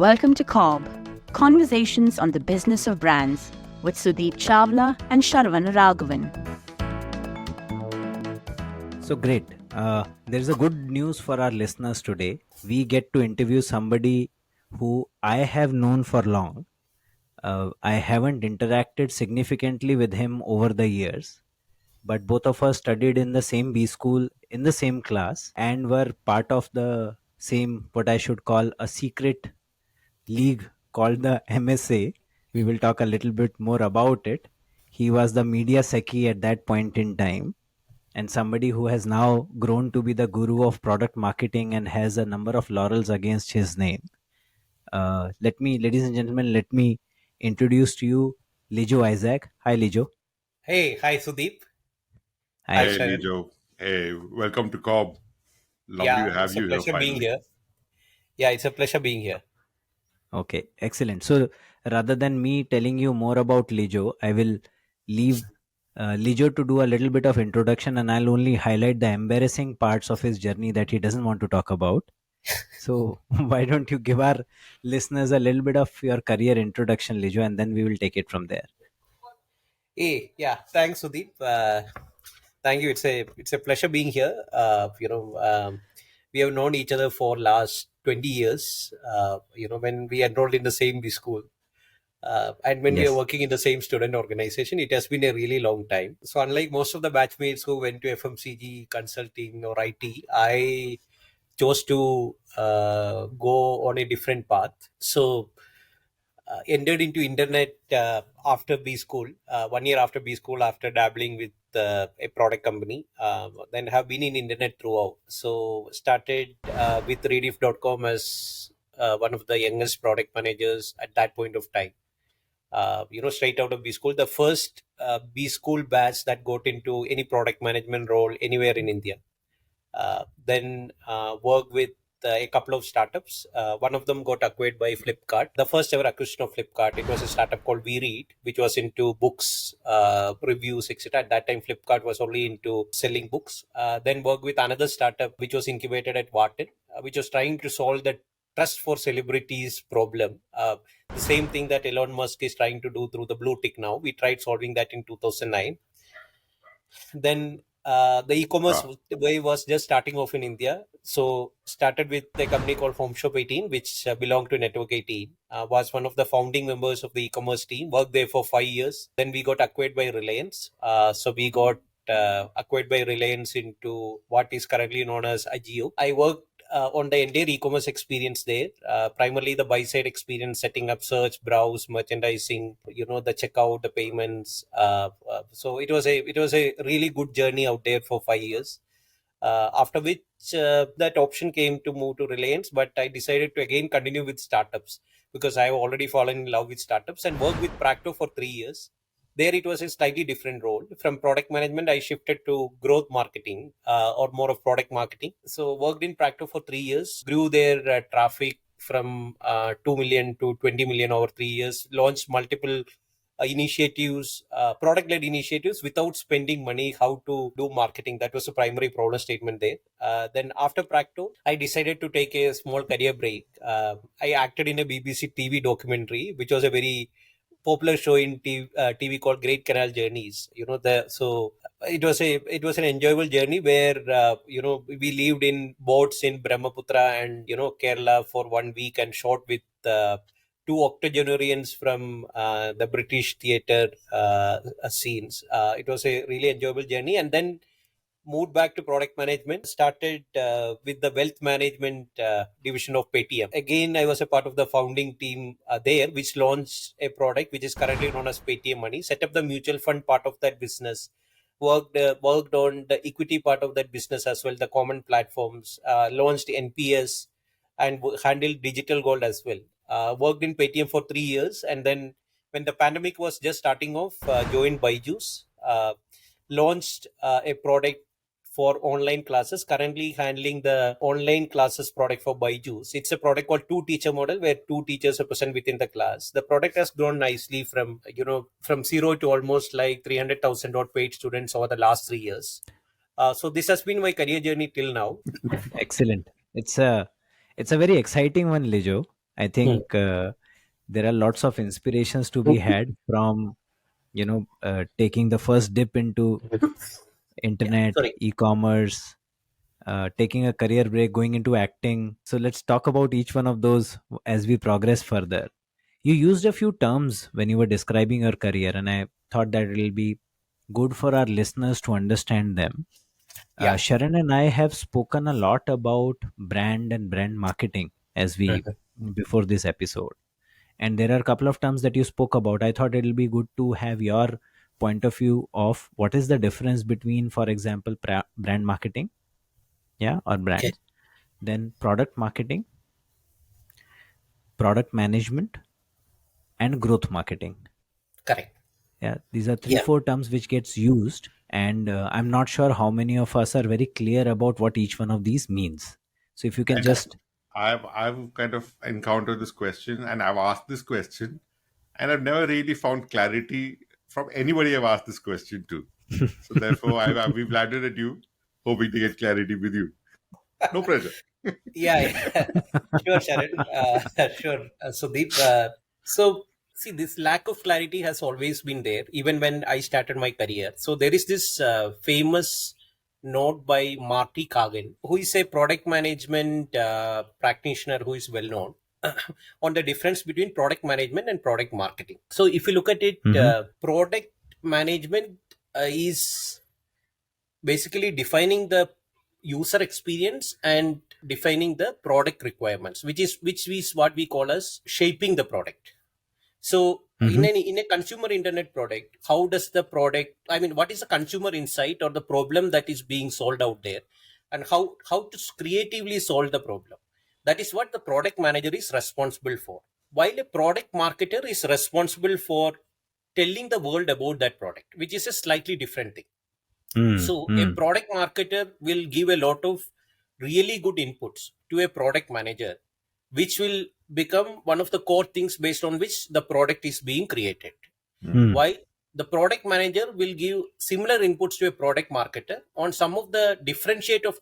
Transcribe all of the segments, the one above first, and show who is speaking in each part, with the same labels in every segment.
Speaker 1: Welcome to CoBB, Conversations on the Business of Brands with Sudeep Chawla and Shravana Raghavan.
Speaker 2: So great. There's a good news for our listeners today. We get to interview somebody who I have known for long. I haven't interacted significantly with him over the years, but both of us studied in the same B school, in the same class, and were part of the same, what I should call a secret league called the MSA. We will talk a little bit more about it. He was the media secchi at that point in time, and somebody who has now grown to be the guru of product marketing and has a number of laurels against his name. Ladies and gentlemen, let me introduce to you Lijo Isaac. Hi, Lijo.
Speaker 3: Hi Sudeep.
Speaker 2: Hi.
Speaker 4: Hey, Lijo. Hey, welcome to CoBB. Lovely to have
Speaker 3: It's
Speaker 4: you
Speaker 3: a
Speaker 4: here
Speaker 3: pleasure being
Speaker 4: finally.
Speaker 3: here. Yeah, it's a pleasure being here.
Speaker 2: Okay, excellent. So rather than me telling you more about Lijo, I will leave Lijo to do a little bit of introduction, and I'll only highlight the embarrassing parts of his journey that he doesn't want to talk about. So why don't you give our listeners a little bit of your career introduction, Lijo, and then we will take it from there.
Speaker 3: Thanks Sudeep. Thank you. It's a pleasure being here. We have known each other for last 20 years. When we enrolled in the same B school. And when we are
Speaker 2: Yes.
Speaker 3: working in the same student organization, it has been a really long time. So unlike most of the batchmates who went to FMCG, consulting or IT, I chose to go on a different path. So entered into internet after B school, 1 year after B school, after dabbling with a product company. Then have been in internet throughout. So started with rediff.com as one of the youngest product managers at that point of time. Straight out of B school, the first B school batch that got into any product management role anywhere in India. Then worked with a couple of startups. One of them got acquired by Flipkart. The first ever acquisition of Flipkart, it was a startup called We Read, which was into books, reviews, etc. At that time, Flipkart was only into selling books. Then worked with another startup, which was incubated at Wharton, which was trying to solve the trust for celebrities problem. The same thing that Elon Musk is trying to do through the blue tick now. We tried solving that in 2009. Then the e-commerce way was just starting off in India. So started with a company called Home Shop 18, which belonged to Network 18. Was one of the founding members of the e-commerce team. Worked there for 5 years. Then we got acquired by Reliance. So we got acquired by Reliance into what is currently known as Agio. I worked on the entire e-commerce experience there, primarily the buy-side experience, setting up search, browse, merchandising, the checkout, the payments. So it was a really good journey out there for 5 years. After which that option came to move to Reliance, but I decided to again continue with startups because I have already fallen in love with startups and worked with Practo for 3 years. There it was a slightly different role. From product management, I shifted to growth marketing or more of product marketing. So worked in Practo for 3 years, grew their traffic from 2 million to 20 million over 3 years, launched multiple initiatives, product-led initiatives without spending money, how to do marketing. That was the primary problem statement there. Then after Practo, I decided to take a small career break. I acted in a BBC TV documentary, which was a very popular show in TV called Great Canal Journeys. It was an enjoyable journey where we lived in boats in Brahmaputra and Kerala for 1 week and shot with two octogenarians from the British theatre scenes. It was a really enjoyable journey, and then moved back to product management, started with the wealth management division of Paytm. Again, I was a part of the founding team there, which launched a product which is currently known as Paytm Money, set up the mutual fund part of that business, worked on the equity part of that business as well, the common platforms, launched NPS, and handled digital gold as well. Worked in Paytm for 3 years, and then when the pandemic was just starting off, joined Byju, launched a product for online classes, currently handling the online classes product for Byju. It's a product called two teacher model where two teachers are present within the class. The product has grown nicely from zero to almost like 300,000 odd paid students over the last 3 years. So this has been my career journey till now.
Speaker 2: Excellent. It's a very exciting one, Lijo. I
Speaker 3: Hmm.
Speaker 2: think there are lots of inspirations to be had from taking the first dip into
Speaker 3: Yeah.
Speaker 2: internet,
Speaker 3: Sorry.
Speaker 2: e-commerce, taking a career break, going into acting. So let's talk about each one of those as we progress further. You used a few terms when you were describing your career, and I thought that it will be good for our listeners to understand them.
Speaker 3: Yeah.
Speaker 2: Sharon and I have spoken a lot about brand and brand marketing as we
Speaker 3: Mhm.
Speaker 2: before this episode, and there are a couple of terms that you spoke about. I thought it'll be good to have your point of view of what is the difference between, for example, brand marketing, yeah, or
Speaker 3: Okay.
Speaker 2: brands, then product marketing, product management, and growth marketing.
Speaker 3: Correct.
Speaker 2: Yeah, these are three
Speaker 3: Yeah.
Speaker 2: four terms which gets used, and I'm not sure how many of us are very clear about what each one of these means. So if you can
Speaker 4: And
Speaker 2: just
Speaker 4: I've kind of encountered this question, and I've asked this question, and I've never really found clarity from anybody I've asked this question to. So therefore, we've landed at you, hoping to get clarity with you. No pressure.
Speaker 3: Yeah, yeah. Sure, Sharon. Sure, Sudeep. So, see, this lack of clarity has always been there, even when I started my career. So, there is this famous note by Marty Kagan, who is a product management practitioner who is well known on the difference between product management and product marketing. So, if you look at it,
Speaker 2: Mhm.
Speaker 3: product management is basically defining the user experience and defining the product requirements, which is what we call as shaping the product. So
Speaker 2: Mhm.
Speaker 3: in a consumer internet product, how does the product, I mean, what is the consumer insight or the problem that is being solved out there, and how to creatively solve the problem? That is what the product manager is responsible for, while a product marketer is responsible for telling the world about that product, which is a slightly different thing.
Speaker 2: Mm,
Speaker 3: So a
Speaker 2: mm.
Speaker 3: product marketer will give a lot of really good inputs to a product manager, which will become one of the core things based on which the product is being created.
Speaker 2: Mm.
Speaker 3: While the product manager will give similar inputs to a product marketer on some of the differentiate of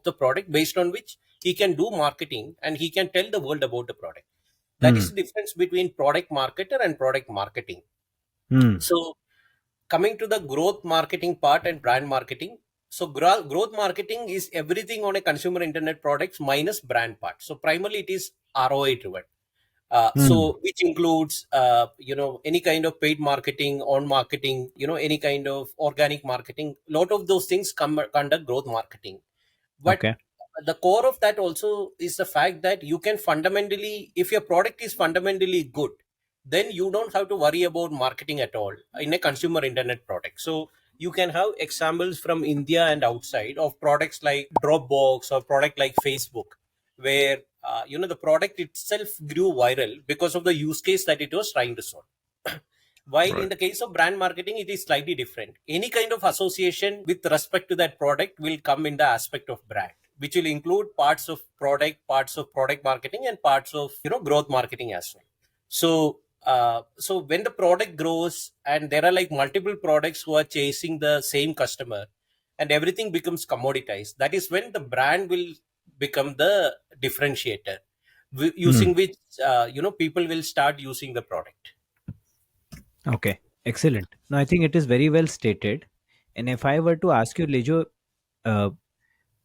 Speaker 3: the product based on which he can do marketing and he can tell the world about the product. That is
Speaker 2: Mm.
Speaker 3: the difference between product marketer and product marketing.
Speaker 2: Mm.
Speaker 3: So coming to the growth marketing part and brand marketing. So growth marketing is everything on a consumer internet products minus brand part. So primarily it is ROI driven.
Speaker 2: Mm.
Speaker 3: So which includes any kind of paid marketing, on marketing, any kind of organic marketing. Lot of those things come under growth marketing. But
Speaker 2: Okay.
Speaker 3: the core of that also is the fact that you can fundamentally, if your product is fundamentally good, then you don't have to worry about marketing at all in a consumer internet product. So you can have examples from India and outside of products like Dropbox or product like Facebook, where the product itself grew viral because of the use case that it was trying to solve. While in
Speaker 4: Right.
Speaker 3: the case of brand marketing, it is slightly different. Any kind of association with respect to that product will come in the aspect of brand, which will include parts of product marketing, and parts of growth marketing as well. So when the product grows and there are like multiple products who are chasing the same customer, and everything becomes commoditized, that is when the brand will become the differentiator,
Speaker 2: Mm.
Speaker 3: using which people will start using the product.
Speaker 2: Okay. Excellent. No, I think it is very well stated. And if I were to ask you, Lijo, uh,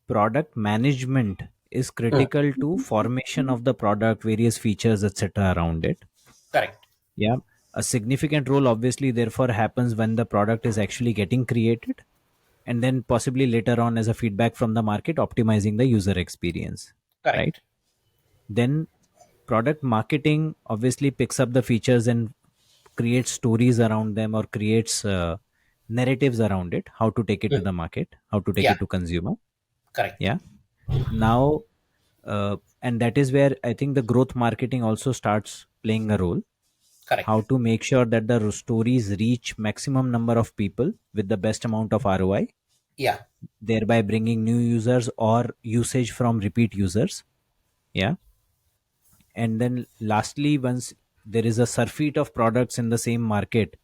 Speaker 2: product management is
Speaker 3: Hmm.
Speaker 2: critical to formation of the product, various features, etc. around it.
Speaker 3: Correct.
Speaker 2: Yeah. A significant role obviously therefore happens when the product is actually getting created, and then possibly later on as a feedback from the market optimizing the user experience, right?
Speaker 3: Correct.
Speaker 2: Then product marketing obviously picks up the features and creates stories around them, or creates narratives around it, how to take it to
Speaker 3: Hmm.
Speaker 2: the market, how to take
Speaker 3: Yeah.
Speaker 2: it to consumer.
Speaker 3: Correct.
Speaker 2: Yeah. Now and that is where I think the growth marketing also starts playing a role,
Speaker 3: Correct.
Speaker 2: how to make sure that the stories reach maximum number of people with the best amount of ROI,
Speaker 3: Yeah.
Speaker 2: thereby bringing new users or usage from repeat users. Yeah. And then lastly, once there is a surfeit of products in the same market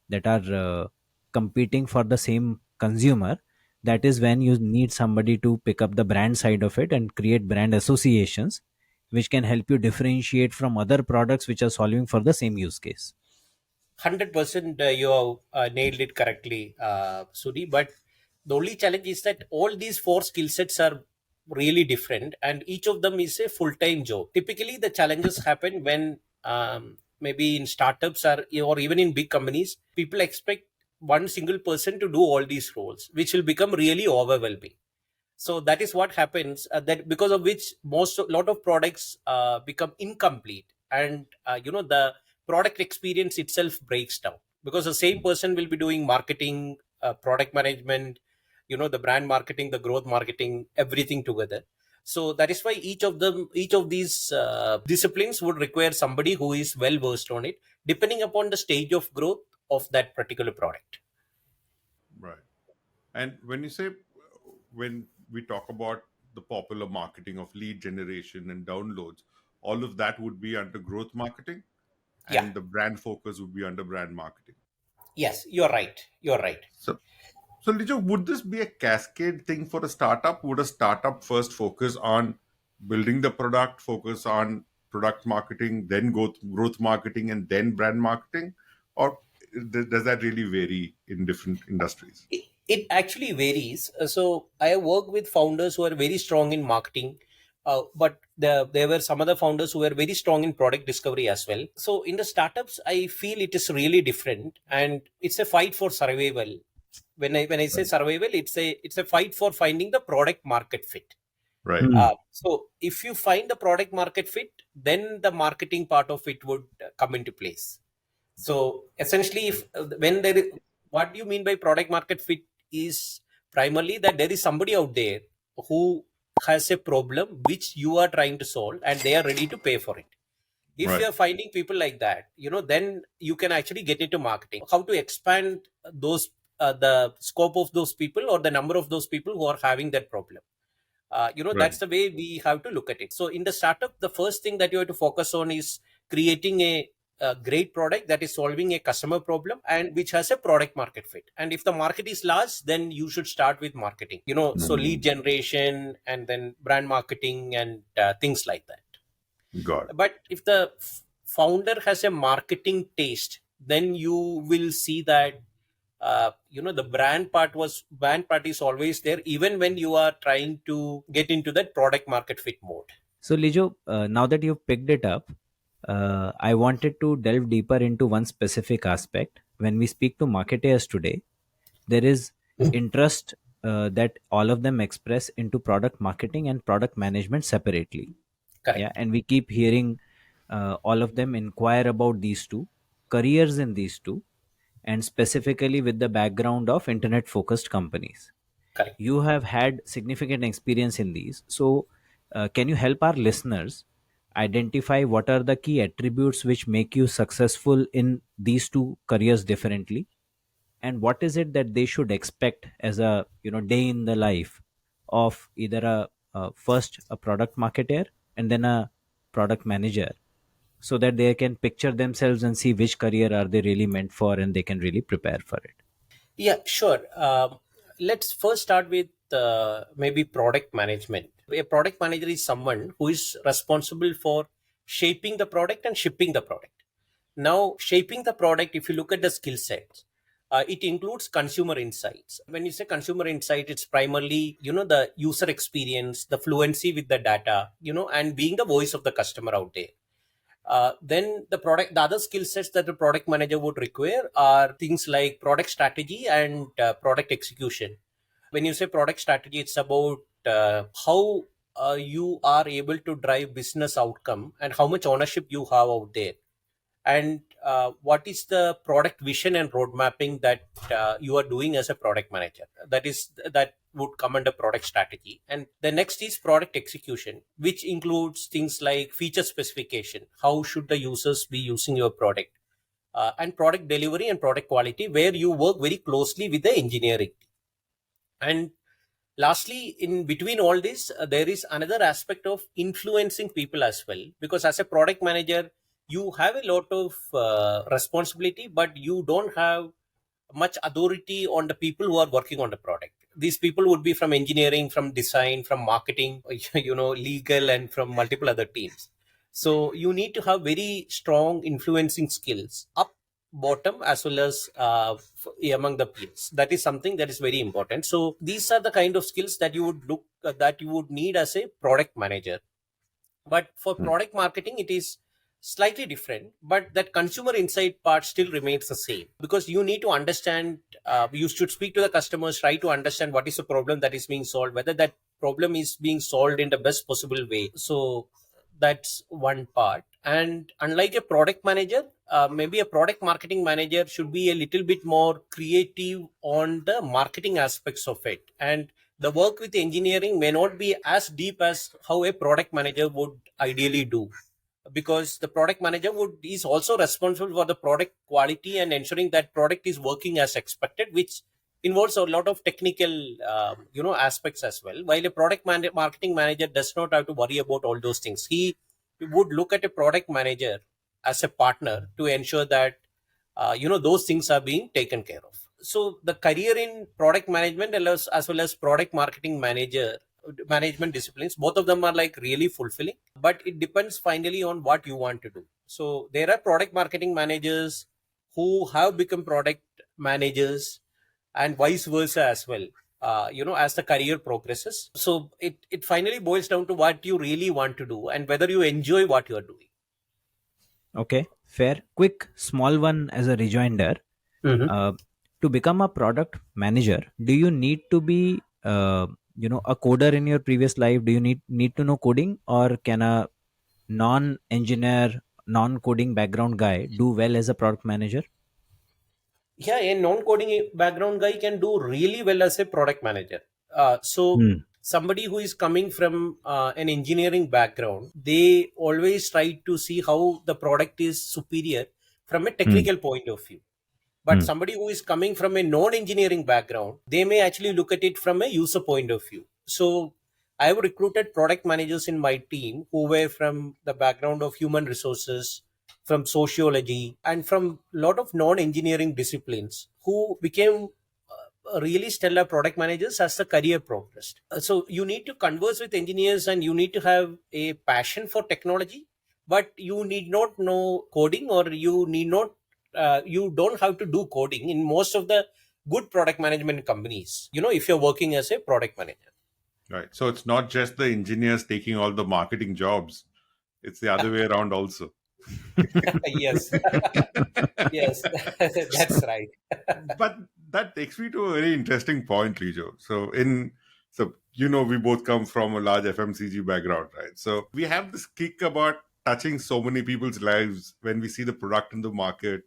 Speaker 2: that are competing for the same consumer, that is when you need somebody to pick up the brand side of it and create brand associations, which can help you differentiate from other products which are solving for the same use case?
Speaker 3: 100% you have nailed it correctly, Sudhi. But the only challenge is that all these four skill sets are really different, and each of them is a full-time job. Typically, the challenges happen when maybe in startups or even in big companies, people expect one single person to do all these roles, which will become really overwhelming. So that is what happens, that because of which lot of products become incomplete, and the product experience itself breaks down, because the same person will be doing marketing, product management, the brand marketing, the growth marketing, everything together. So that is why each of these disciplines would require somebody who is well versed on it, depending upon the stage of growth of that particular product.
Speaker 4: Right. And when we talk about the popular marketing of lead generation and downloads, all of that would be under growth marketing,
Speaker 3: Yeah.
Speaker 4: and the brand focus would be under brand marketing.
Speaker 3: Yes, you're right.
Speaker 4: So, Lijo, would this be a cascade thing for a startup? Would a startup first focus on building the product, focus on product marketing, then growth marketing, and then brand marketing? Or does that really vary in different industries?
Speaker 3: It actually varies. So I have worked with founders who are very strong in marketing, but there were some other founders who were very strong in product discovery as well. So in the startups, I feel it is really different, and it's a fight for survival. When I say survival, it's a fight for finding the product market fit.
Speaker 4: Right.
Speaker 3: So if you find the product market fit, then the marketing part of it would come into place. So essentially, if when there is, what do you mean by product market fit is primarily that there is somebody out there who has a problem which you are trying to solve, and they are ready to pay for it. If
Speaker 4: Right.
Speaker 3: you're finding people like that, then you can actually get into marketing. How to expand those the scope of those people, or the number of those people who are having that problem.
Speaker 4: Right.
Speaker 3: That's the way we have to look at it. So in the startup, the first thing that you have to focus on is creating a great product that is solving a customer problem and which has a product market fit. And if the market is large, then you should start with marketing, so lead generation and then brand marketing and things like that.
Speaker 4: Got it.
Speaker 3: But if the founder has a marketing taste, then you will see that the brand part is always there, even when you are trying to get into that product market fit mode.
Speaker 2: So, Lijo, now that you've picked it up, I wanted to delve deeper into one specific aspect. When we speak to marketers today, there is interest that all of them express into product marketing and product management separately. Yeah,
Speaker 3: Correct.
Speaker 2: and we keep hearing all of them inquire about these two careers in these two, and specifically with the background of internet focused companies.
Speaker 3: Correct.
Speaker 2: You have had significant experience in these, so can you help our listeners identify what are the key attributes which make you successful in these two careers differently, and what is it that they should expect as a day in the life of either first a product marketer and then a product manager, so that they can picture themselves and see which career are they really meant for and they can really prepare for it?
Speaker 3: Yeah, sure. Let's first start with maybe product management. A product manager is someone who is responsible for shaping the product and shipping the product. Now, shaping the product, if you look at the skill sets, it includes consumer insights. When you say consumer insight, it's primarily, the user experience, the fluency with the data, and being the voice of the customer out there. Then the other skill sets that the product manager would require are things like product strategy and product execution. When you say product strategy, it's about how you are able to drive business outcome and how much ownership you have out there, and what is the product vision and road mapping that you are doing as a product manager. That would come under product strategy. And the next is product execution, which includes things like feature specification, how should the users be using your product, and product delivery and product quality, where you work very closely with the engineering. And lastly, in between all this, there is another aspect of influencing people as well, because as a product manager, you have a lot of responsibility, but you don't have much authority on the people who are working on the product. these people would be from engineering, from design, from marketing, legal, and from multiple other teams. So you need to have very strong influencing skills up bottom as well as among the peers. That is something that is very important. So these are the kind of skills that you would that you would need as a product manager. But for product marketing, it is slightly different, but that consumer insight part still remains the same, because you need to understand, you should speak to the customers, try to understand what is the problem that is being solved, whether that problem is being solved in the best possible way. So that's one part. And unlike a product manager, maybe a product marketing manager should be a little bit more creative on the marketing aspects of it, and the work with engineering may not be as deep as how a product manager would ideally do, because the product manager is also responsible for the product quality and ensuring that product is working as expected, which involves a lot of technical aspects as well, while a product marketing manager does not have to worry about all those things. He would look at a product manager as a partner to ensure that those things are being taken care of. So the career in product management as well as product marketing management disciplines, both of them are like really fulfilling, but it depends finally on what you want to do. So there are product marketing managers who have become product managers, and vice versa as well, as the career progresses. So it finally boils down to what you really want to do and whether you enjoy what you are doing.
Speaker 2: Okay, fair. Quick, small one as a rejoinder. To become a product manager, do you need to be a coder in your previous life? Do you need to know coding, or can a non-engineer, non-coding background guy do well as a product manager?
Speaker 3: Yeah, a non-coding background guy can do really well as a product manager. So somebody who is coming from an engineering background, they always try to see how the product is superior from a technical point of view. But somebody who is coming from a non-engineering background, they may actually look at it from a user point of view. So I have recruited product managers in my team who were from the background of human resources, from sociology, and from a lot of non-engineering disciplines, who became really stellar product managers as the career progressed. So you need to converse with engineers and you need to have a passion for technology, but you need not know coding, or you need not you don't have to do coding in most of the good product management companies, if you're working as a product manager.
Speaker 4: Right. So it's not just the engineers taking all the marketing jobs. It's the other way around also.
Speaker 3: Yes. Yes, that's right.
Speaker 4: But that takes me to a very interesting point, Lijo. So we both come from a large FMCG background, right? So we have this kick about touching so many people's lives when we see the product in the market,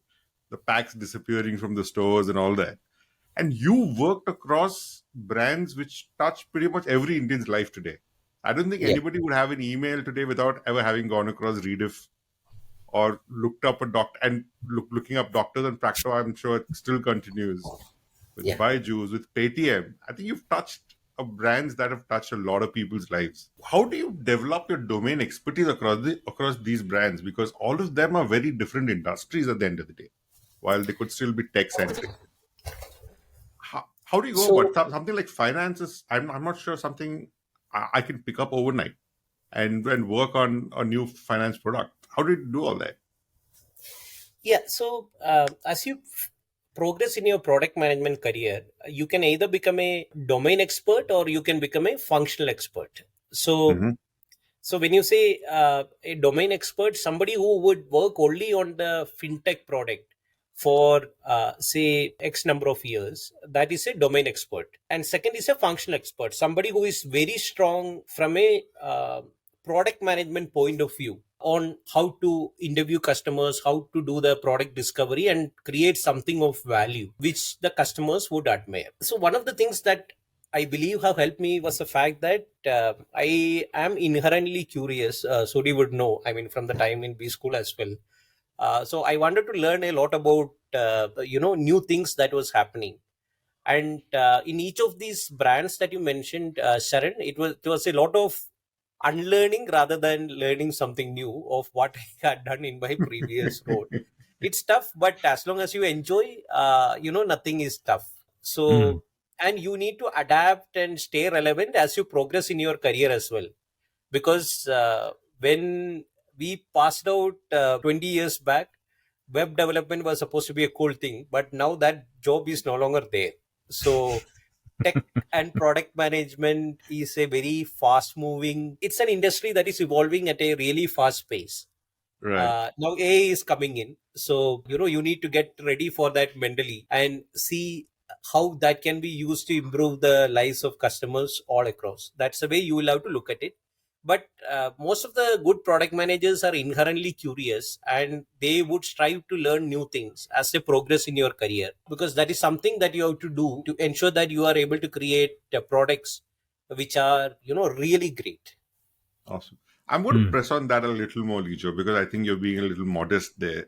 Speaker 4: the packs disappearing from the stores and all that. And you worked across brands which touch pretty much every Indian's life today. I don't think anybody would have an email today without ever having gone across Rediff or looked up a doctor, and looking up doctors and Practo. I'm sure it still continues with Byju, with Paytm. I think you've touched brands that have touched a lot of people's lives. How do you develop your domain expertise across these brands? Because all of them are very different industries at the end of the day, while they could still be tech centric. How do you go about something like finances? I'm not sure something I can pick up overnight and work on a new finance product. How do you do all that?
Speaker 3: Yeah, so as you progress in your product management career, you can either become a domain expert or you can become a functional expert. So so when you say a domain expert, somebody who would work only on the fintech product for say X number of years, that is a domain expert. And second is a functional expert, somebody who is very strong from a product management point of view on how to interview customers, how to do the product discovery and create something of value which the customers would admire. So one of the things that I believe have helped me was the fact that I am inherently curious. Sudi would know, I mean, from the time in B school as well. So I wanted to learn a lot about new things that was happening, and in each of these brands that you mentioned, Sharon, it was a lot of unlearning rather than learning something new of what I had done in my previous role. It's tough, but as long as you enjoy, nothing is tough. So and you need to adapt and stay relevant as you progress in your career as well. Because when we passed out 20 years back, web development was supposed to be a cool thing, but now that job is no longer there. So tech and product management is a very fast moving, it's an industry that is evolving at a really fast pace.
Speaker 4: Right.
Speaker 3: Now AI is coming in, so you need to get ready for that mentally and see how that can be used to improve the lives of customers all across. That's the way you will have to look at it. But most of the good product managers are inherently curious, and they would strive to learn new things as they progress in your career, because that is something that you have to do to ensure that you are able to create products which are really great.
Speaker 4: Awesome. I'm going to press on that a little more, Lijo, because I think you're being a little modest there.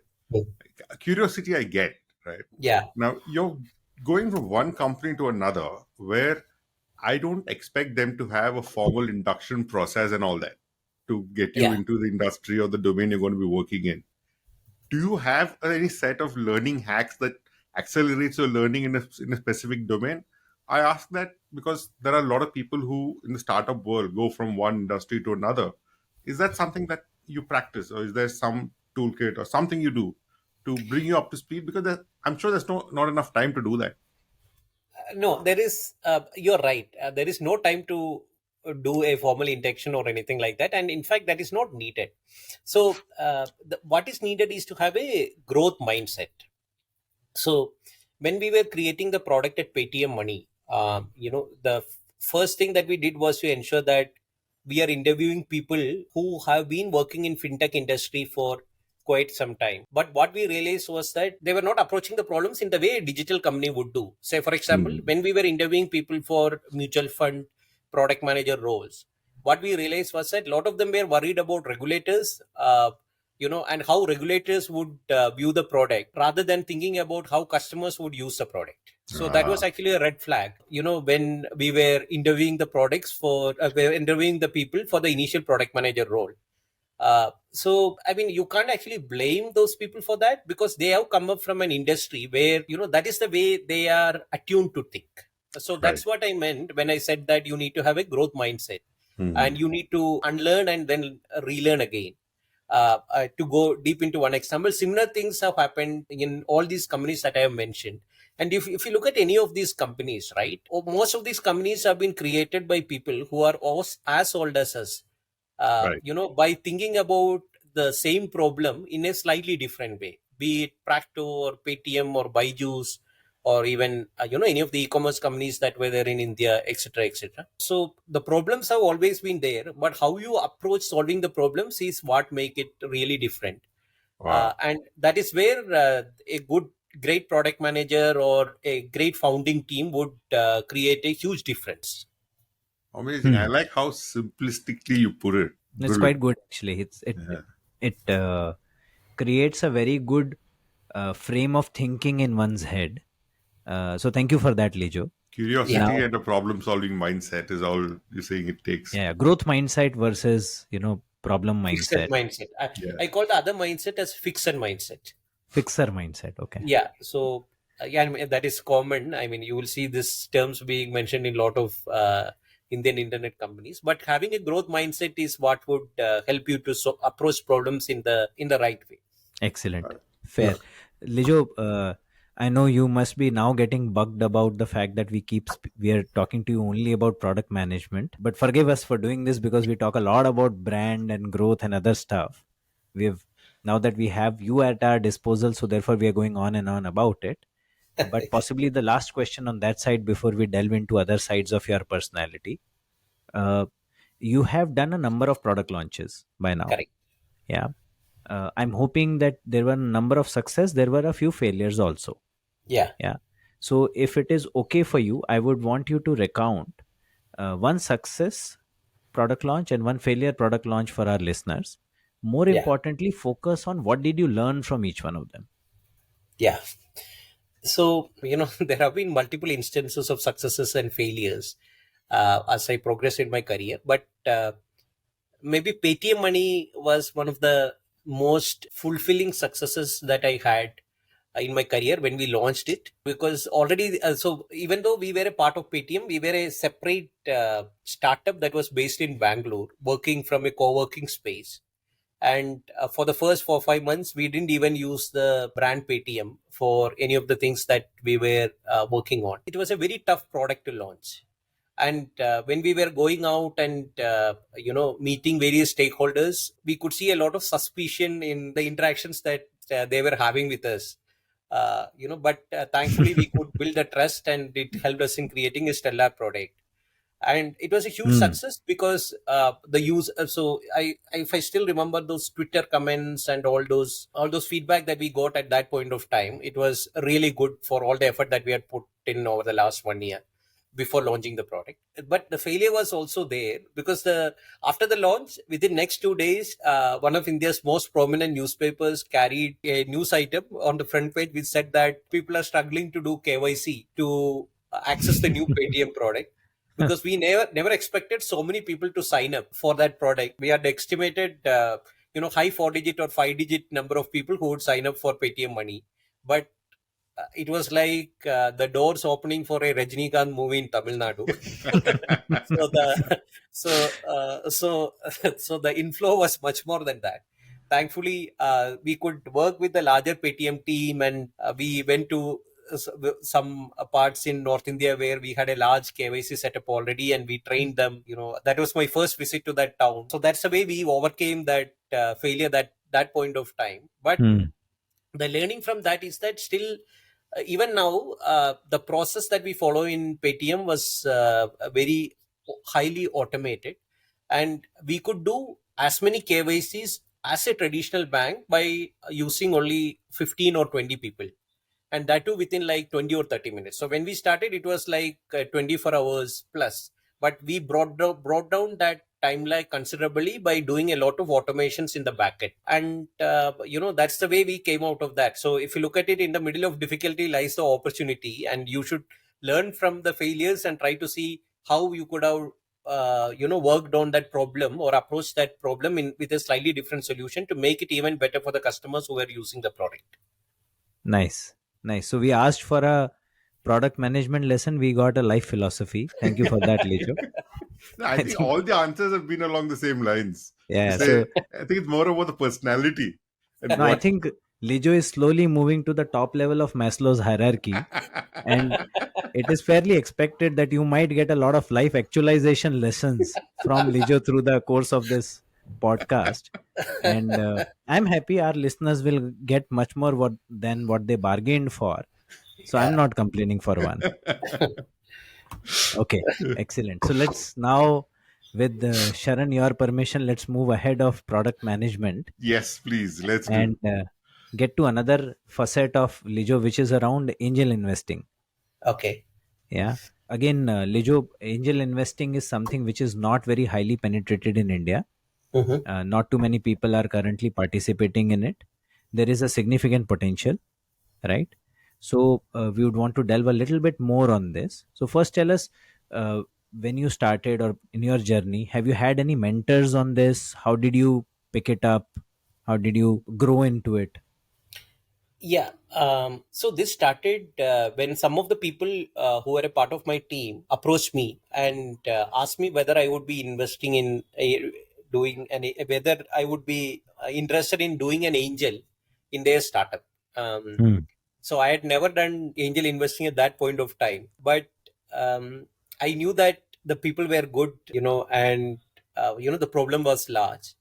Speaker 4: Curiosity, I get, right?
Speaker 3: Yeah.
Speaker 4: Now, you're going from one company to another where I don't expect them to have a formal induction process and all that to get you
Speaker 3: Yeah.
Speaker 4: into the industry or the domain you're going to be working in. Do you have any set of learning hacks that accelerates your learning in a specific domain? I ask that because there are a lot of people who in the startup world go from one industry to another. Is that something that you practice, or is there some toolkit or something you do to bring you up to speed? Because I'm sure there's not enough time to do that.
Speaker 3: No, there is, you're right. There is no time to do a formal induction or anything like that. And in fact, that is not needed. So, what is needed is to have a growth mindset. So, when we were creating the product at Paytm Money, the first thing that we did was to ensure that we are interviewing people who have been working in fintech industry for quite some time. But what we realized was that they were not approaching the problems in the way a digital company would do. Say, for example, when we were interviewing people for mutual fund product manager roles, what we realized was that a lot of them were worried about regulators, and how regulators would view the product rather than thinking about how customers would use the product. So that was actually a red flag, when we were interviewing the people for the initial product manager role. So, I mean, you can't actually blame those people for that, because they have come up from an industry where, that is the way they are attuned to think. So that's what I meant when I said that you need to have a growth mindset and you need to unlearn and then relearn again. To go deep into one example, similar things have happened in all these companies that I have mentioned. And if you look at any of these companies, right, most of these companies have been created by people who are as old as us, by thinking about the same problem in a slightly different way, be it Practo or Paytm or Byju's, or even any of the e-commerce companies that were there in India, etc., etc. So the problems have always been there, but how you approach solving the problems is what make it really different.
Speaker 4: Wow.
Speaker 3: And that is where a great product manager or a great founding team would create a huge difference.
Speaker 4: Amazing. I like how simplistically you put it.
Speaker 2: It's quite good, actually. It creates a very good frame of thinking in one's head. So thank you for that, Lijo.
Speaker 4: Curiosity and a problem-solving mindset is all you're saying it takes.
Speaker 2: Yeah, growth mindset versus problem mindset.
Speaker 3: Fixed mindset. I call the other mindset as fixer mindset.
Speaker 2: Fixer mindset. Okay.
Speaker 3: Yeah. So that is common. I mean, you will see these terms being mentioned in a lot of Indian internet companies. But having a growth mindset is what would help you to approach problems in the right way.
Speaker 2: Excellent. Fair. Lijo, I know you must be now getting bugged about the fact that we are talking to you only about product management, but forgive us for doing this because we talk a lot about brand and growth and other stuff. Now that we have you at our disposal, so therefore we are going on and on about it. But possibly the last question on that side before we delve into other sides of your personality. You have done a number of product launches by now.
Speaker 3: Correct.
Speaker 2: Yeah. I'm hoping that there were a number of success. There were a few failures also.
Speaker 3: Yeah.
Speaker 2: So if it is okay for you, I would want you to recount one success product launch and one failure product launch for our listeners. More importantly, focus on what did you learn from each one of them.
Speaker 3: Yeah. So, there have been multiple instances of successes and failures as I progressed in my career. But maybe Paytm Money was one of the most fulfilling successes that I had, in my career when we launched it, because already so even though we were a part of Paytm, we were a separate startup that was based in Bangalore, working from a co-working space. And for the first 4 5 months, we didn't even use the brand Paytm for any of the things that we were working on. It was a very tough product to launch. And when we were going out and meeting various stakeholders, we could see a lot of suspicion in the interactions that they were having with us. But thankfully we could build the trust, and it helped us in creating a stellar product. And it was a huge success because the use. So if I still remember those Twitter comments and all those feedback that we got at that point of time, it was really good for all the effort that we had put in over the last 1 year before launching the product. But the failure was also there because after the launch, within next 2 days, one of India's most prominent newspapers carried a news item on the front page which said that people are struggling to do KYC to access the new Paytm product. Because we never expected so many people to sign up for that product. We had estimated high 4-digit or 5-digit number of people who would sign up for Paytm money, but it was like the doors opening for a Rajinikanth movie in Tamil Nadu. So the inflow was much more than that. Thankfully, we could work with the larger Paytm team, and we went to some parts in North India where we had a large KYC setup already, and we trained them. That was my first visit to that town. So that's the way we overcame that failure that point of time. But the learning from that is that still, even now, the process that we follow in Paytm was very highly automated, and we could do as many KYCs as a traditional bank by using only 15 or 20 people, and that too within like 20 or 30 minutes. So when we started, it was like 24 hours plus, but we brought down that timeline considerably by doing a lot of automations in the backend. And that's the way we came out of that. So if you look at it, in the middle of difficulty lies the opportunity, and you should learn from the failures and try to see how you could have worked on that problem or approach that problem with a slightly different solution to make it even better for the customers who are using the product.
Speaker 2: Nice. So we asked for a product management lesson. We got a life philosophy. Thank you for that, Lijo.
Speaker 4: I think all the answers have been along the same lines.
Speaker 2: Yeah.
Speaker 4: So I think it's more about the personality.
Speaker 2: And I think Lijo is slowly moving to the top level of Maslow's hierarchy. And it is fairly expected that you might get a lot of life actualization lessons from Lijo through the course of this podcast. And I'm happy our listeners will get much more than what they bargained for. So I'm not complaining for one. Okay, excellent. So let's now, with Sharan, your permission, let's move ahead of product management.
Speaker 4: Yes, please. Let's
Speaker 2: get to another facet of Lijo, which is around angel investing.
Speaker 3: Okay.
Speaker 2: Yeah. Again, Lijo, angel investing is something which is not very highly penetrated in India. Not too many people are currently participating in it. There is a significant potential, right? So we would want to delve a little bit more on this. So first, tell us, when you started or in your journey, have you had any mentors on this? How did you pick it up? How did you grow into it?
Speaker 3: Yeah. So this started when some of the people who were a part of my team approached me and asked me whether I would be investing in whether I would be interested in doing an angel in their startup. So I had never done angel investing at that point of time, but I knew that the people were good, and the problem was large.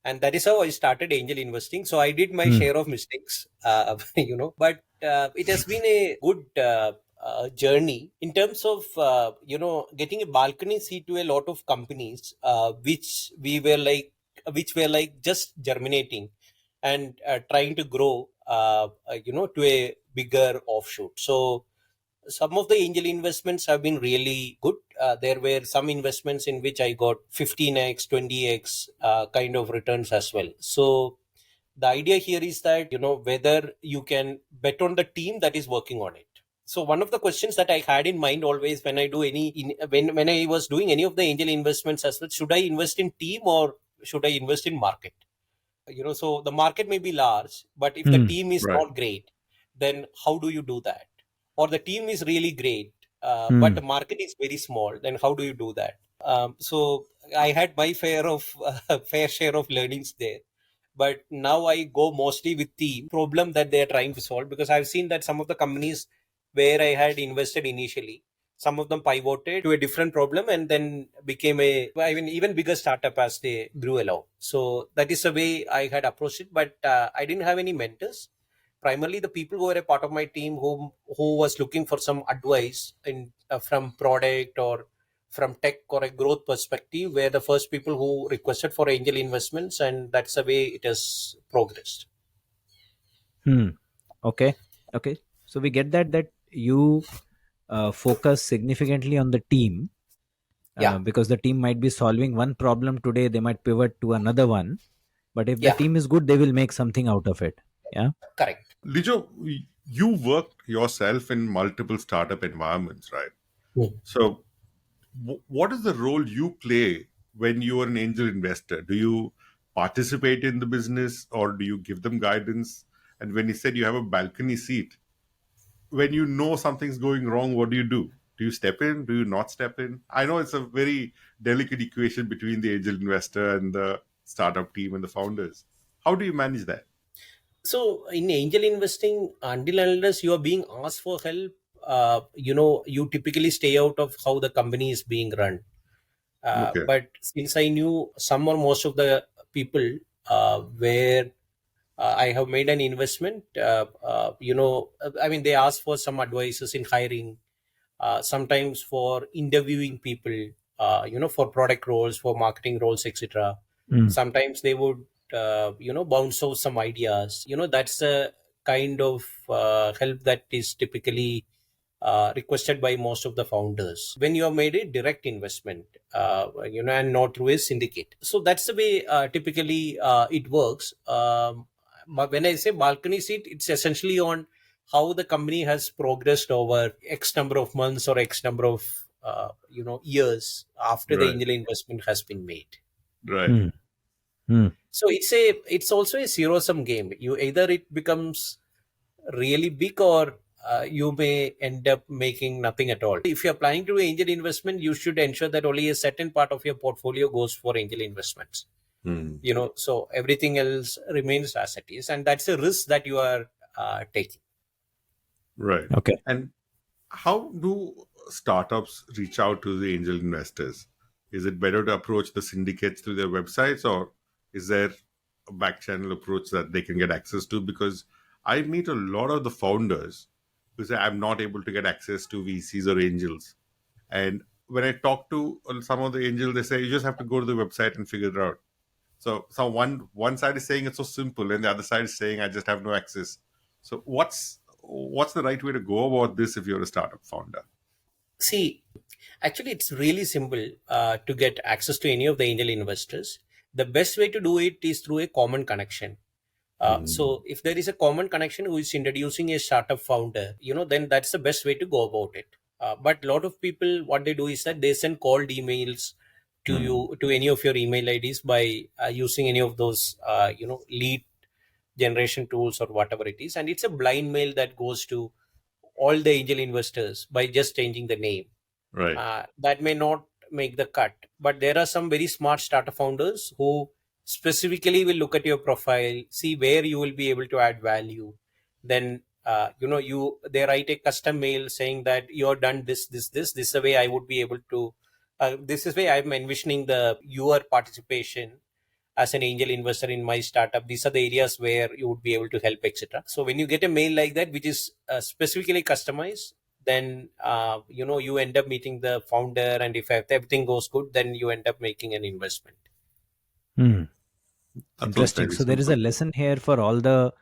Speaker 3: And that is how I started angel investing. So I did my share of mistakes, but it has been a good journey in terms of, getting a balcony seat to a lot of companies, which were like just germinating and trying to grow, to a bigger offshoot. So some of the angel investments have been really good. There were some investments in which I got 15x, 20x kind of returns as well. So the idea here is that, whether you can bet on the team that is working on it. So one of the questions that I had in mind always when I do when I was doing any of the angel investments as well, should I invest in team or should I invest in market? So the market may be large, but if the team is not great, then how do you do that? Or the team is really great, but the market is very small, then how do you do that? So I had my fair share of learnings there. But now I go mostly with the problem that they are trying to solve, because I've seen that some of the companies where I had invested initially, some of them pivoted to a different problem and then became even bigger startup as they grew along. So that is the way I had approached it. But I didn't have any mentors. Primarily, the people who were a part of my team who was looking for some advice in from product or from tech or a growth perspective were the first people who requested for angel investments, and that's the way it has progressed.
Speaker 2: Okay. So we get that you focus significantly on the team,
Speaker 3: Yeah.
Speaker 2: because the team might be solving one problem today, they might pivot to another one, but if the
Speaker 3: Yeah.
Speaker 2: team is good, they will make something out of it. Yeah.
Speaker 3: Correct.
Speaker 4: Lijo, you worked yourself in multiple startup environments, right? So, what is the role you play when you are an angel investor? Do you participate in the business or do you give them guidance? And when you said you have a balcony seat, when you know something's going wrong, what do you do? Do you step in? Do you not step in? I know it's a very delicate equation between the angel investor and the startup team and the founders. How do you manage that?
Speaker 3: So in angel investing, until and unless you are being asked for help, you typically stay out of how the company is being run.
Speaker 4: Okay.
Speaker 3: But since I knew some or most of the people where I have made an investment, they ask for some advices in hiring, sometimes for interviewing people, for product roles, for marketing roles, etc. Sometimes they would, bounce out some ideas. That's a kind of help that is typically requested by most of the founders when you have made a direct investment, and not through a syndicate. So that's the way typically it works. But when I say balcony seat, it's essentially on how the company has progressed over X number of months or X number of years after the
Speaker 4: Right.
Speaker 3: angel investment has been made.
Speaker 4: Right.
Speaker 3: So it's also a zero sum game. Either it becomes really big, or you may end up making nothing at all. If you're planning to do angel investment, you should ensure that only a certain part of your portfolio goes for angel investments. So everything else remains as it is, and that's a risk that you are taking.
Speaker 4: Right.
Speaker 2: Okay.
Speaker 4: And how do startups reach out to the angel investors? Is it better to approach the syndicates through their websites, or is there a back channel approach that they can get access to? Because I meet a lot of the founders who say, I'm not able to get access to VCs or angels. And when I talk to some of the angels, they say, you just have to go to the website and figure it out. So one side is saying it's so simple, and the other side is saying I just have no access. So what's the right way to go about this if you're a startup founder?
Speaker 3: See, actually, it's really simple to get access to any of the angel investors. The best way to do it is through a common connection. So if there is a common connection who is introducing a startup founder, then that's the best way to go about it. But a lot of people, what they do is that they send cold emails to you, to any of your email IDs by using any of those, lead generation tools or whatever it is. And it's a blind mail that goes to all the angel investors by just changing the name.
Speaker 4: Right.
Speaker 3: That may not make the cut, but there are some very smart startup founders who specifically will look at your profile, see where you will be able to add value. Then they write a custom mail saying that you're done this is the way I would be able to this is way I'm envisioning your participation as an angel investor in my startup. These are the areas where you would be able to help, etc. So when you get a mail like that which is specifically customized, then you end up meeting the founder, and if everything goes good, then you end up making an investment.
Speaker 2: Interesting. So there is a lesson here for all the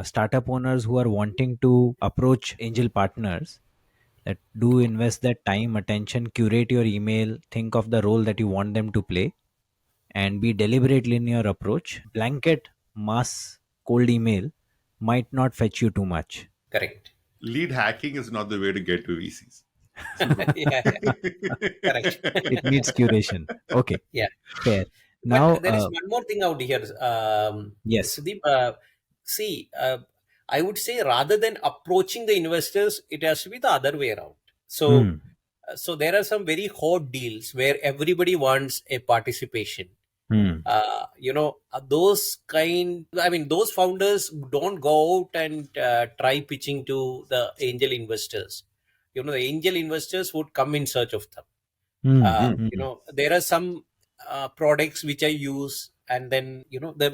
Speaker 2: startup owners who are wanting to approach angel partners, that do invest that time, attention, curate your email, think of the role that you want them to play, and be deliberate in your approach. Blanket mass cold email might not fetch you too much.
Speaker 3: Correct.
Speaker 4: Lead hacking is not the way to get to VCs.
Speaker 3: Yeah. Correct.
Speaker 2: It needs curation. Okay.
Speaker 3: Yeah.
Speaker 2: Fair. Now,
Speaker 3: but there is one more thing out here.
Speaker 2: yes.
Speaker 3: Sudeep, see, I would say rather than approaching the investors, it has to be the other way around.
Speaker 2: Hmm.
Speaker 3: So there are some very hot deals where everybody wants a participation.
Speaker 2: Hmm.
Speaker 3: Those founders don't go out and try pitching to the angel investors. The angel investors would come in search of them.
Speaker 2: Hmm. Hmm. Hmm.
Speaker 3: There are some products which I use, and then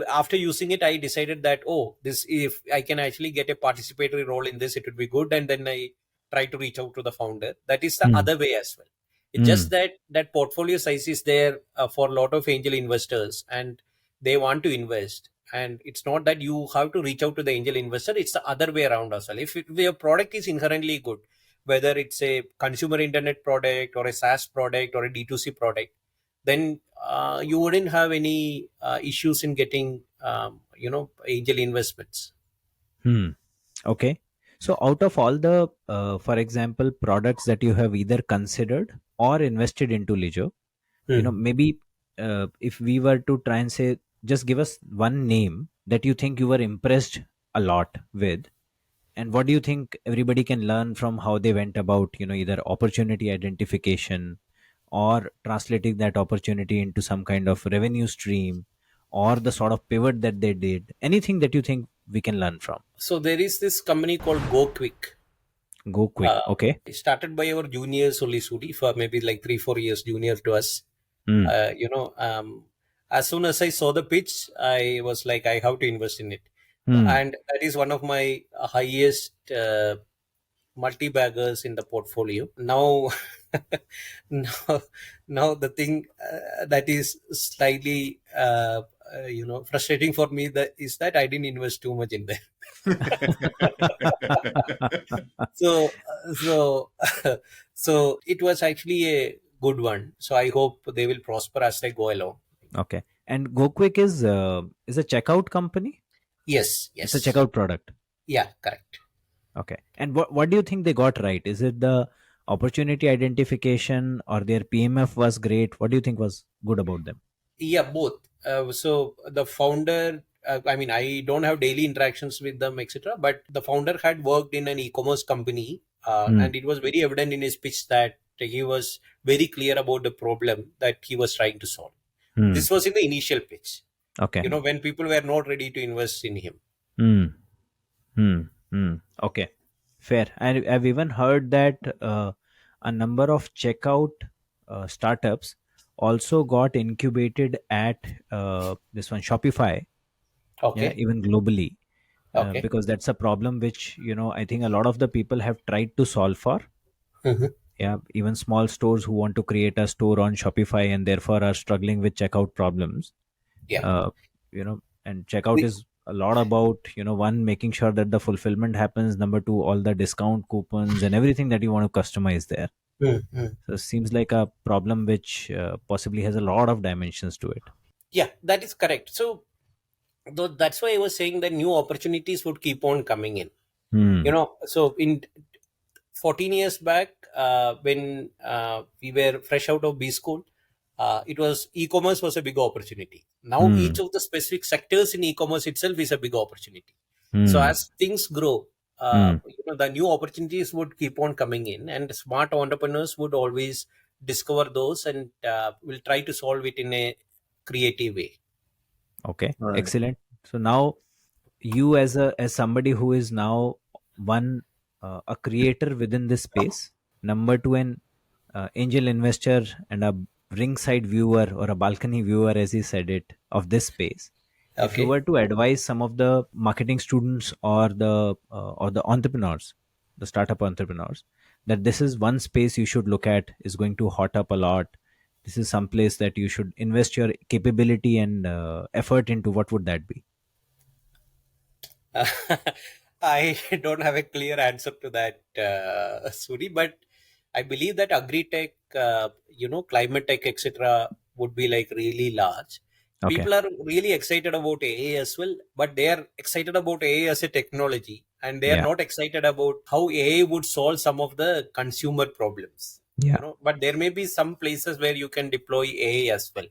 Speaker 3: after using it, I decided that, oh, this, if I can actually get a participatory role in this, it would be good. And then I try to reach out to the founder. That is the
Speaker 2: Hmm.
Speaker 3: other way as well. It's
Speaker 2: Hmm.
Speaker 3: just that portfolio size is there for a lot of angel investors, and they want to invest. And it's not that you have to reach out to the angel investor, it's the other way around as well. If your product is inherently good, whether it's a consumer internet product or a SaaS product or a D2C product, then you wouldn't have any issues in getting angel investments.
Speaker 2: Hmm. Okay. So out of all the, for example, products that you have either considered or invested into Lijo, maybe if we were to try and say, just give us one name that you think you were impressed a lot with, and what do you think everybody can learn from how they went about, either opportunity identification or translating that opportunity into some kind of revenue stream, or the sort of pivot that they did, anything that you think we can learn from.
Speaker 3: So there is this company called Go Quick.
Speaker 2: Go quick. Okay.
Speaker 3: Started by our juniors only, Sudi, for maybe like 3-4 years junior to us.
Speaker 2: Hmm.
Speaker 3: As soon as I saw the pitch, I was like, I have to invest in it.
Speaker 2: Hmm.
Speaker 3: And that is one of my highest multi-baggers in the portfolio. Now, now the thing that is slightly, frustrating for me is that I didn't invest too much in there. So, so, so it was actually a good one. So I hope they will prosper as they go along.
Speaker 2: Okay. And GoQuick is a checkout company.
Speaker 3: Yes,
Speaker 2: It's a
Speaker 3: yes.
Speaker 2: checkout product.
Speaker 3: Yeah, correct.
Speaker 2: Okay. And what do you think they got right? Is it the opportunity identification, or their PMF was great? What do you think was good about them?
Speaker 3: Yeah, both. So the founder, I don't have daily interactions with them, etc. But the founder had worked in an e-commerce company, and it was very evident in his pitch that he was very clear about the problem that he was trying to solve.
Speaker 2: Hmm.
Speaker 3: This was in the initial pitch.
Speaker 2: Okay.
Speaker 3: When people were not ready to invest in him.
Speaker 2: Hmm. Hmm. Hmm. Okay. Fair. And I've even heard that a number of checkout startups also got incubated at this one Shopify. Yeah,
Speaker 3: Okay.
Speaker 2: even globally,
Speaker 3: Okay.
Speaker 2: because that's a problem which I think a lot of the people have tried to solve for.
Speaker 3: Mhm.
Speaker 2: Yeah, even small stores who want to create a store on Shopify and therefore are struggling with checkout problems.
Speaker 3: Yeah.
Speaker 2: And checkout is a lot about one, making sure that the fulfillment happens, number two, all the discount coupons and everything that you want to customize there.
Speaker 3: Mm-hmm.
Speaker 2: So it seems like a problem which possibly has a lot of dimensions to it.
Speaker 3: Yeah, that is correct. So that's why I was saying that new opportunities would keep on coming in. So in 14 years back, when we were fresh out of B school, it was e-commerce was a big opportunity. Now each of the specific sectors in e-commerce itself is a big opportunity. So as things grow, the new opportunities would keep on coming in, and smart entrepreneurs would always discover those and will try to solve it in a creative way.
Speaker 2: Okay,
Speaker 4: Right.
Speaker 2: excellent. So now you, as somebody who is now one, a creator within this space, number two, an angel investor and a ringside viewer or a balcony viewer, as he said it, of this space. If you
Speaker 3: Okay.
Speaker 2: were to advise some of the marketing students or the entrepreneurs, the startup entrepreneurs, that this is one space you should look at, is going to hot up a lot, this is some place that you should invest your capability and effort into, what would that be?
Speaker 3: I don't have a clear answer to that, Suri, but I believe that agri-tech, climate tech, etc., would be like really large.
Speaker 2: Okay.
Speaker 3: People are really excited about AI as well, but they are excited about AI as a technology, and they are
Speaker 2: Yeah.
Speaker 3: not excited about how AI would solve some of the consumer problems.
Speaker 2: Yeah.
Speaker 3: But there may be some places where you can deploy AI as well.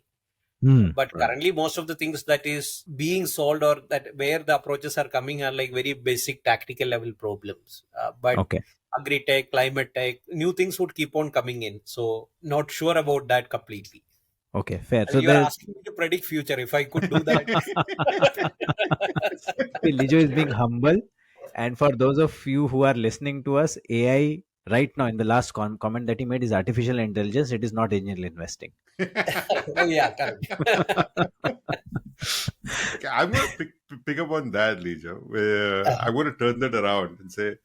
Speaker 3: But currently, most of the things that is being solved or that where the approaches are coming are like very basic tactical level problems. But
Speaker 2: Okay.
Speaker 3: agri-tech, climate tech, new things would keep on coming in. So not sure about that completely.
Speaker 2: Okay, fair.
Speaker 3: And
Speaker 2: So
Speaker 3: you are
Speaker 2: the
Speaker 3: asking me to predict future. If I could do that.
Speaker 2: Lijo is being humble. And for those of you who are listening to us, AI right now in the last comment that he made is artificial intelligence. It is not angel investing.
Speaker 3: Oh yeah, correct.
Speaker 4: Okay, I'm going to pick up on that, Lijo. I'm going to turn that around and say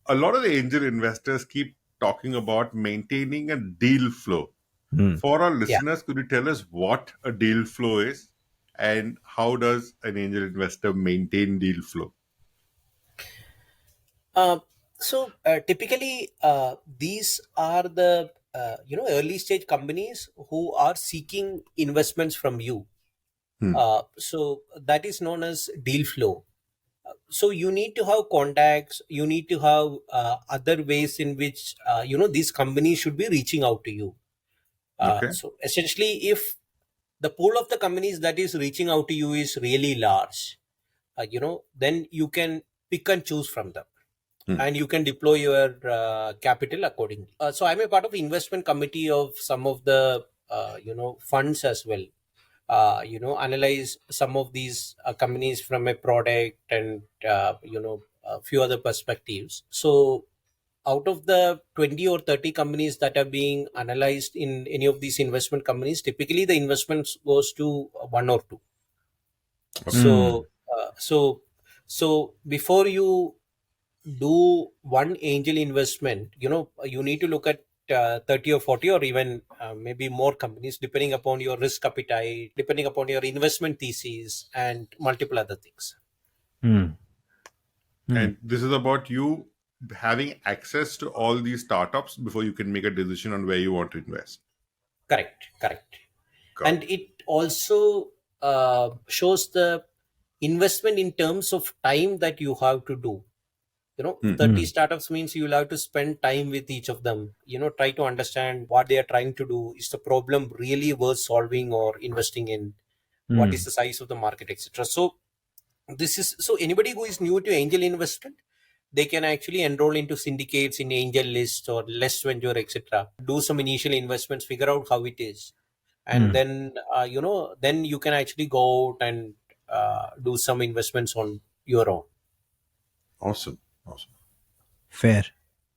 Speaker 4: a lot of the angel investors keep talking about maintaining a deal flow. For our listeners, could you tell us what a deal flow is and how does an angel investor maintain deal flow?
Speaker 3: So typically, these are the early stage companies who are seeking investments from you. So that is known as deal flow. So you need to have contacts. You need to have other ways in which these companies should be reaching out to you.
Speaker 4: Okay.
Speaker 3: So essentially, if the pool of the companies that is reaching out to you is really large, then you can pick and choose from them. And you can deploy your capital accordingly. So I'm a part of investment committee of some of the funds as well. Analyze some of these companies from a product and a few other perspectives. So out of the 20 or 30 companies that are being analyzed in any of these investment companies, typically the investments goes to one or two. So before you do one angel investment, you need to look at 30 or 40 or even maybe more companies, depending upon your risk appetite, depending upon your investment thesis and multiple other things.
Speaker 4: And this is about you having access to all these startups before you can make a decision on where you want to invest.
Speaker 3: Correct.
Speaker 4: Got
Speaker 3: And it also shows the investment in terms of time that you have to do. 30 startups means you will have to spend time with each of them, try to understand what they are trying to do. Is the problem really worth solving or investing in? What is the size of the market, etc. So anybody who is new to angel investment, they can actually enroll into syndicates in angel list or less venture, etc. Do some initial investments, figure out how it is, and then then you can actually go out and do some investments on your own.
Speaker 4: Awesome.
Speaker 2: Fair.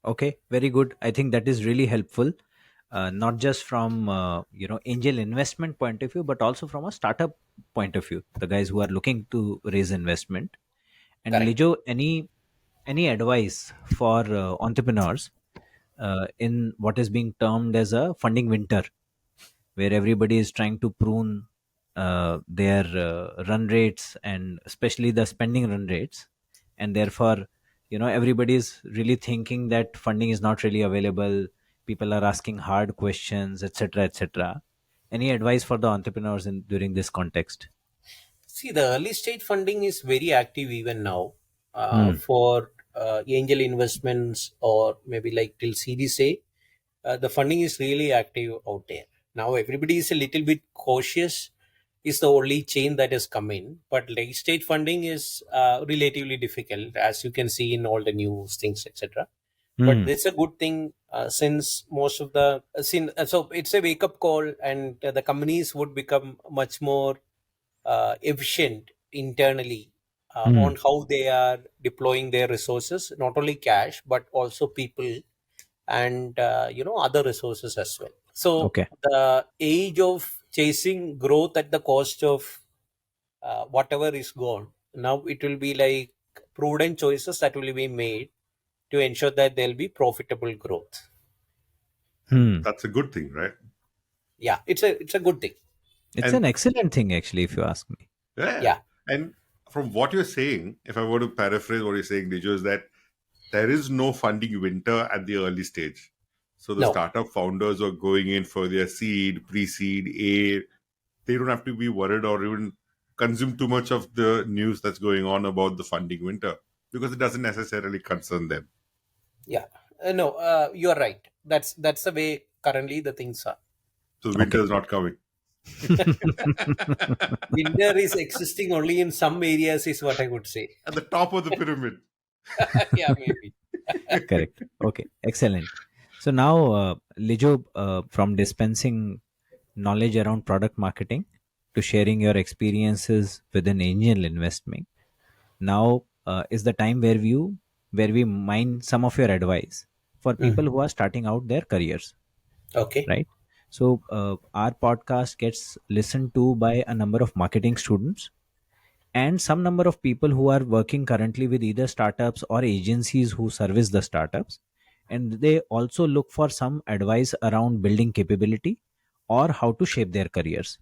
Speaker 2: Okay, very good. I think that is really helpful, not just from angel investment point of view, but also from a startup point of view. The guys who are looking to raise investment. And
Speaker 3: Correct.
Speaker 2: Lijo, any advice for entrepreneurs in what is being termed as a funding winter, where everybody is trying to prune their run rates and especially the spending run rates, and therefore everybody is really thinking that funding is not really available. People are asking hard questions, etc., etc. Any advice for the entrepreneurs in during this context?
Speaker 3: See, the early stage funding is very active even now for angel investments or maybe like till Series A. The funding is really active out there. Now, everybody is a little bit cautious, is the only chain that has come in. But late stage funding is relatively difficult, as you can see in all the news, things, etc. But it's a good thing since most of the so it's a wake up call, and the companies would become much more efficient internally on how they are deploying their resources, not only cash but also people and other resources as well. So
Speaker 2: Okay.
Speaker 3: the age of chasing growth at the cost of whatever is gone, now it will be like prudent choices that will be made to ensure that there'll be profitable growth.
Speaker 4: That's a good thing, right?
Speaker 3: Yeah, it's a good thing.
Speaker 2: It's
Speaker 4: And
Speaker 2: an excellent thing, actually, if you ask me.
Speaker 4: yeah.
Speaker 3: Yeah.
Speaker 4: And from what you're saying, if I were to paraphrase what you're saying, Dijo, is that there is no funding winter at the early stage. So the
Speaker 3: No.
Speaker 4: startup founders who are going in for their seed, pre-seed, A, they don't have to be worried or even consume too much of the news that's going on about the funding winter because it doesn't necessarily concern them.
Speaker 3: Yeah. No, you're right. That's the way currently the things are.
Speaker 4: So winter is not coming.
Speaker 3: Winner is existing only in some areas, is what I would say.
Speaker 4: At the top of the pyramid.
Speaker 3: Yeah, maybe.
Speaker 2: Correct. Okay, excellent. So now, Lijo, from dispensing knowledge around product marketing to sharing your experiences within angel investing, now is the time where we mine some of your advice for people
Speaker 3: Mhm.
Speaker 2: who are starting out their careers,
Speaker 3: Okay.
Speaker 2: right? So our podcast gets listened to by a number of marketing students and some number of people who are working currently with either startups or agencies who service the startups, and they also look for some advice around building capability or how to shape their careers,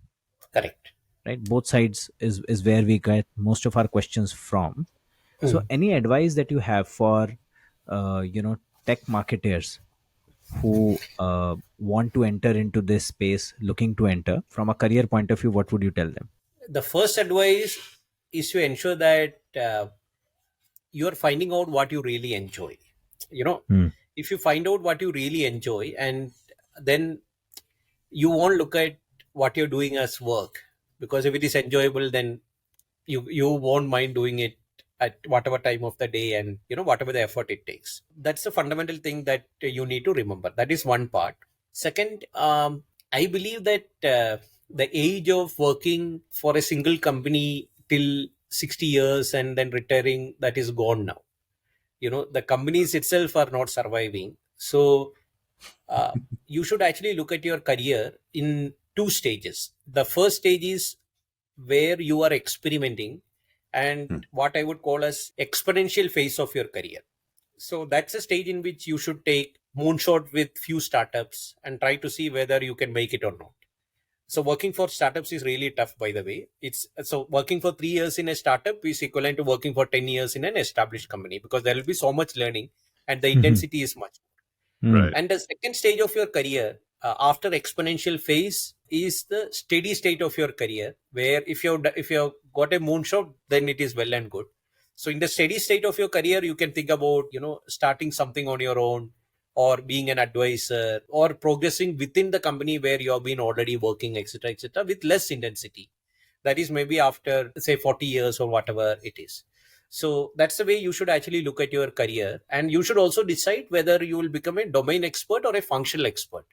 Speaker 3: Correct.
Speaker 2: right? Both sides is where we get most of our questions from. So
Speaker 3: Mm.
Speaker 2: any advice that you have for tech marketers who want to enter into this space, looking to enter from a career point of view, what would you tell them?
Speaker 3: The first advice is to ensure that you're finding out what you really enjoy. You know,
Speaker 2: Hmm.
Speaker 3: if you find out what you really enjoy, and then you won't look at what you're doing as work, because if it is enjoyable, then you won't mind doing it at whatever time of the day, and whatever the effort it takes. That's the fundamental thing that you need to remember. That is one part. Second, I believe that the age of working for a single company till 60 years and then retiring, that is gone now. The companies itself are not surviving. So uh, you should actually look at your career in two stages. The first stage is where you are experimenting, and
Speaker 4: Hmm.
Speaker 3: what I would call as exponential phase of your career. So that's a stage in which you should take moonshot with few startups and try to see whether you can make it or not. So working for startups is really tough, by the way. It's so working for 3 years in a startup is equivalent to working for 10 years in an established company, because there will be so much learning and the intensity is much.
Speaker 2: Hmm.
Speaker 4: Right.
Speaker 3: And the second stage of your career, after exponential phase, is the steady state of your career, where if you got a moonshot, then it is well and good. So in the steady state of your career, you can think about starting something on your own, or being an advisor, or progressing within the company where you have been already working, etc., etc., with less intensity. That is maybe after, say, 40 years or whatever it is. So that's the way you should actually look at your career, and you should also decide whether you will become a domain expert or a functional expert,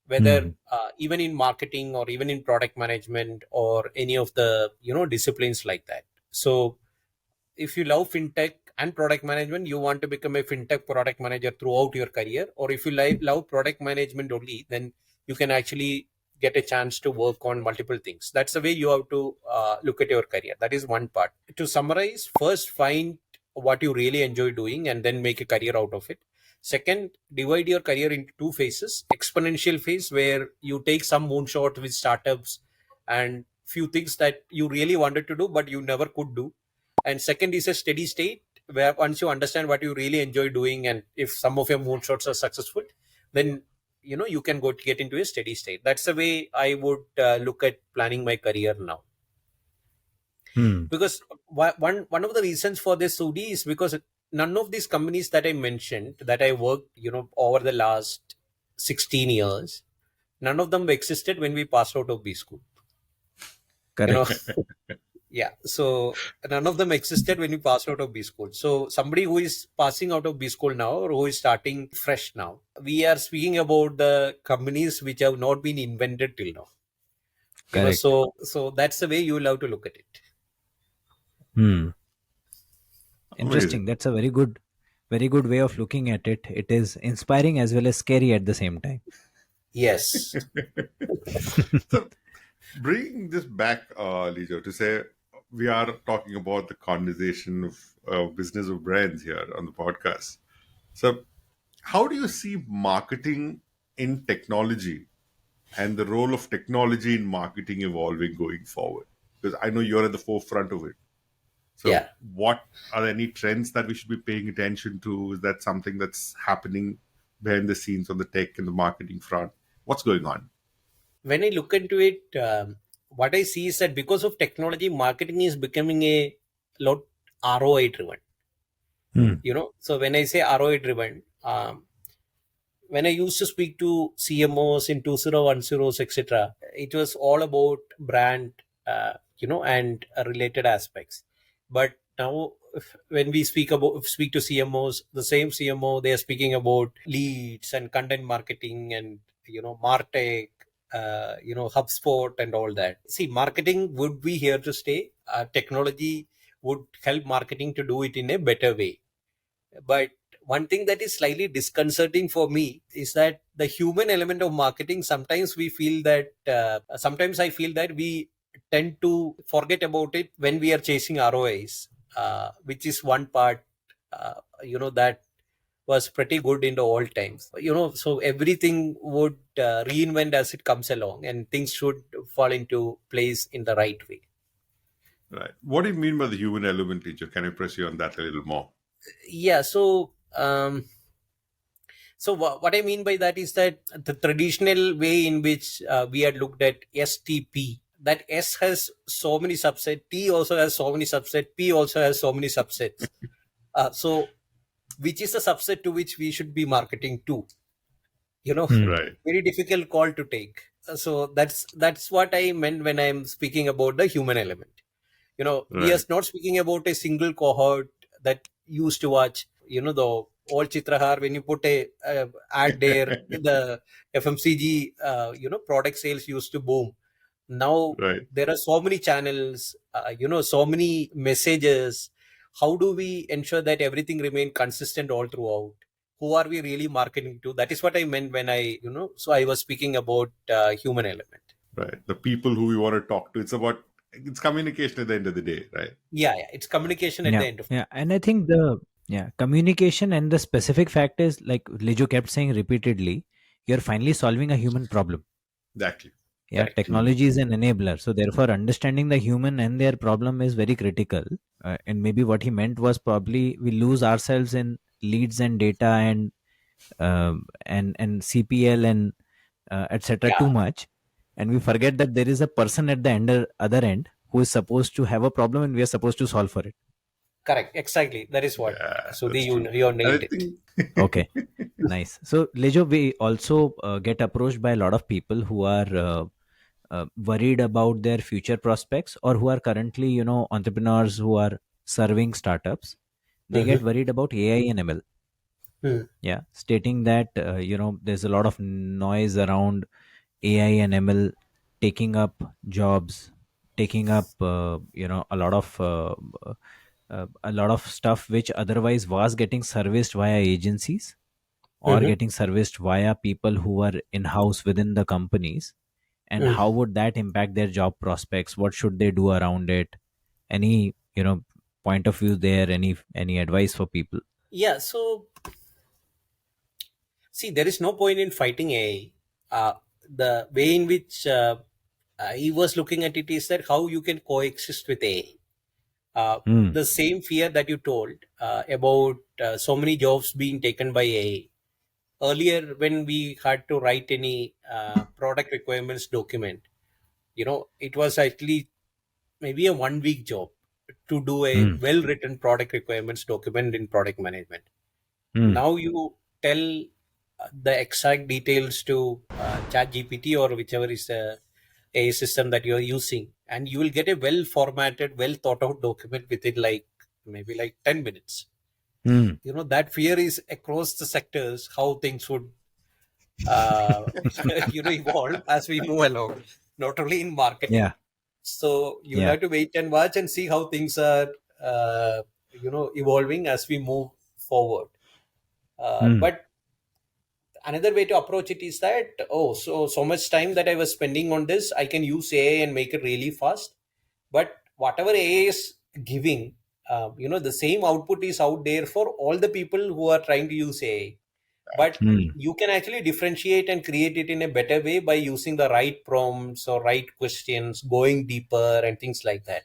Speaker 3: whether
Speaker 2: Hmm.
Speaker 3: even in marketing or even in product management or any of the disciplines like that. So if you love fintech and product management, you want to become a fintech product manager throughout your career, or if you love product management only, then you can actually get a chance to work on multiple things. That's the way you have to look at your career. That is one part. To summarize, first find what you really enjoy doing and then make a career out of it. Second, divide your career into two phases: exponential phase, where you take some moonshot with startups and few things that you really wanted to do but you never could do. And second is a steady state, where once you understand what you really enjoy doing, and if some of your moonshots are successful, then you can go to get into a steady state. That's the way I would look at planning my career now.
Speaker 2: Hmm.
Speaker 3: Because one of the reasons for this, Sudi, is because none of these companies that I mentioned, that I worked over the last 16 years, none of them existed when we passed out of B school. you know
Speaker 2: Correct.
Speaker 3: Yeah, so none of them existed when we passed out of B school. So somebody who is passing out of B school now, or who is starting fresh now, we are speaking about the companies which have not been invented till now.
Speaker 2: Correct.
Speaker 3: So that's the way you will have to look at it.
Speaker 2: Hmm.
Speaker 4: Amazing.
Speaker 2: Interesting. That's a very good way of looking at it. It is inspiring as well as scary at the same time.
Speaker 3: Yes.
Speaker 4: So, bringing this back, Lijo, to say we are talking about the conversation of business of brands here on the podcast. So, how do you see marketing in technology and the role of technology in marketing evolving going forward? Because I know you're at the forefront of it. So,
Speaker 3: Yeah.
Speaker 4: what are any trends that we should be paying attention to? Is that something that's happening behind the scenes on the tech and the marketing front? What's going on?
Speaker 3: When I look into it, what I see is that because of technology, marketing is becoming a lot ROI driven.
Speaker 2: Hmm.
Speaker 3: So when I say ROI driven, when I used to speak to CMOs in 2010s, etc., it was all about brand, and related aspects. But now, when we speak to CMOs, the same CMO, they are speaking about leads and content marketing and Martech, HubSpot and all that. See, marketing would be here to stay. Technology would help marketing to do it in a better way. But one thing that is slightly disconcerting for me is that the human element of marketing, sometimes I feel that we tend to forget about it when we are chasing ROIs, which is one part, that was pretty good in the old times. So everything would reinvent as it comes along, and things should fall into place in the right way.
Speaker 4: Right. What do you mean by the human element, teacher? Can I press you on that a little more?
Speaker 3: Yeah. So what I mean by that is that the traditional way in which we had looked at STP, that S has so many subsets, T also has so many subsets, P also has so many subsets. So which is the subset to which we should be marketing to?
Speaker 4: Right.
Speaker 3: Very difficult call to take. So that's what I meant when I'm speaking about the human element. We are
Speaker 4: Right.
Speaker 3: not speaking about a single cohort that used to watch, the old Chitrahar. When you put a ad there, the FMCG, product sales used to boom. Now
Speaker 4: Right.
Speaker 3: there are so many channels, so many messages. How do we ensure that everything remain consistent all throughout? Who are we really marketing to? That is what I meant when so I was speaking about human element.
Speaker 4: Right. The people who we want to talk to. It's communication at the end of the day, right?
Speaker 3: Yeah, it's communication at the end of
Speaker 2: Yeah, and I think communication and the specific fact is, like Lijo kept saying repeatedly, you're finally solving a human problem.
Speaker 4: Exactly.
Speaker 2: Yeah,
Speaker 3: Correct.
Speaker 2: technology is an enabler. So therefore, understanding the human and their problem is very critical. And maybe what he meant was probably we lose ourselves in leads and data and CPL and etc.
Speaker 3: Yeah,
Speaker 2: too much, and we forget that there is a person at the other end who is supposed to have a problem and we are supposed to solve for it.
Speaker 3: correct. Exactly. That is what.
Speaker 4: Yeah,
Speaker 3: So
Speaker 4: that's
Speaker 3: you
Speaker 4: true.
Speaker 3: you
Speaker 4: And
Speaker 3: nailed
Speaker 4: I
Speaker 3: it.
Speaker 4: think
Speaker 2: Okay, nice. So Lejo, we also get approached by a lot of people who are worried about their future prospects, or who are currently entrepreneurs who are serving startups. They get
Speaker 3: Mm-hmm.
Speaker 2: worried about AI and ML.
Speaker 3: Hmm.
Speaker 2: Yeah, stating that there's a lot of noise around AI and ML taking up jobs, taking up a lot of stuff which otherwise was getting serviced via agencies or
Speaker 3: Mm-hmm.
Speaker 2: getting serviced via people who are in house within the companies. And
Speaker 3: Mm.
Speaker 2: how would that impact their job prospects? What should they do around it? Any point of view there? Any advice for people?
Speaker 3: Yeah. So see, there is no point in fighting AI. The way in which he was looking at it is that how you can coexist with AI.
Speaker 2: Hmm.
Speaker 3: The same fear that you told about so many jobs being taken by AI. Earlier, when we had to write any product requirements document, it was actually maybe a 1 week job to do a
Speaker 2: Hmm.
Speaker 3: well written product requirements document in product management.
Speaker 2: Hmm.
Speaker 3: Now you tell the exact details to chat GPT or whichever is the AI system that you're using, and you will get a well formatted, well thought out document within maybe 10 minutes.
Speaker 2: Hmm.
Speaker 3: That fear is across the sectors, how things would uh, evolve as we move along, not only in marketing.
Speaker 2: Yeah.
Speaker 3: So you'll
Speaker 2: Yeah.
Speaker 3: have to wait and watch and see how things are evolving as we move forward.
Speaker 2: Hmm.
Speaker 3: But another way to approach it is that, so much time that I was spending on this, I can use AI and make it really fast. But whatever AI is giving, the same output is out there for all the people who are trying to use AI. But
Speaker 2: Hmm.
Speaker 3: you can actually differentiate and create it in a better way by using the right prompts or right questions, going deeper and things like that.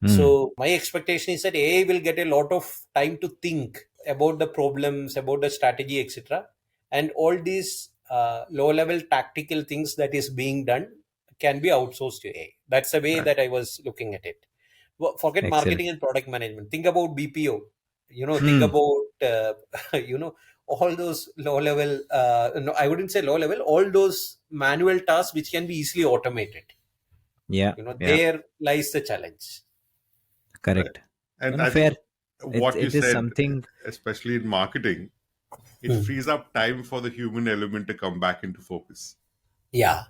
Speaker 2: Hmm.
Speaker 3: So my expectation is that AI will get a lot of time to think about the problems, about the strategy, etc. And all these low-level tactical things that is being done can be outsourced to AI. That's the way
Speaker 4: right.
Speaker 3: that I was looking at it. Forget
Speaker 2: Excellent.
Speaker 3: marketing and product management. Think about BPO. Think
Speaker 2: Hmm.
Speaker 3: about all those low level, no, I wouldn't say low level, all those manual tasks which can be easily automated.
Speaker 2: Yeah, yeah,
Speaker 3: There lies the challenge.
Speaker 4: Right.
Speaker 2: correct. No,
Speaker 4: And
Speaker 2: no,
Speaker 4: I
Speaker 2: fair.
Speaker 4: think what you
Speaker 2: It is
Speaker 4: said,
Speaker 2: something.
Speaker 4: especially in marketing, it
Speaker 3: Hmm.
Speaker 4: frees up time for the human element to come back into focus.
Speaker 3: Yeah.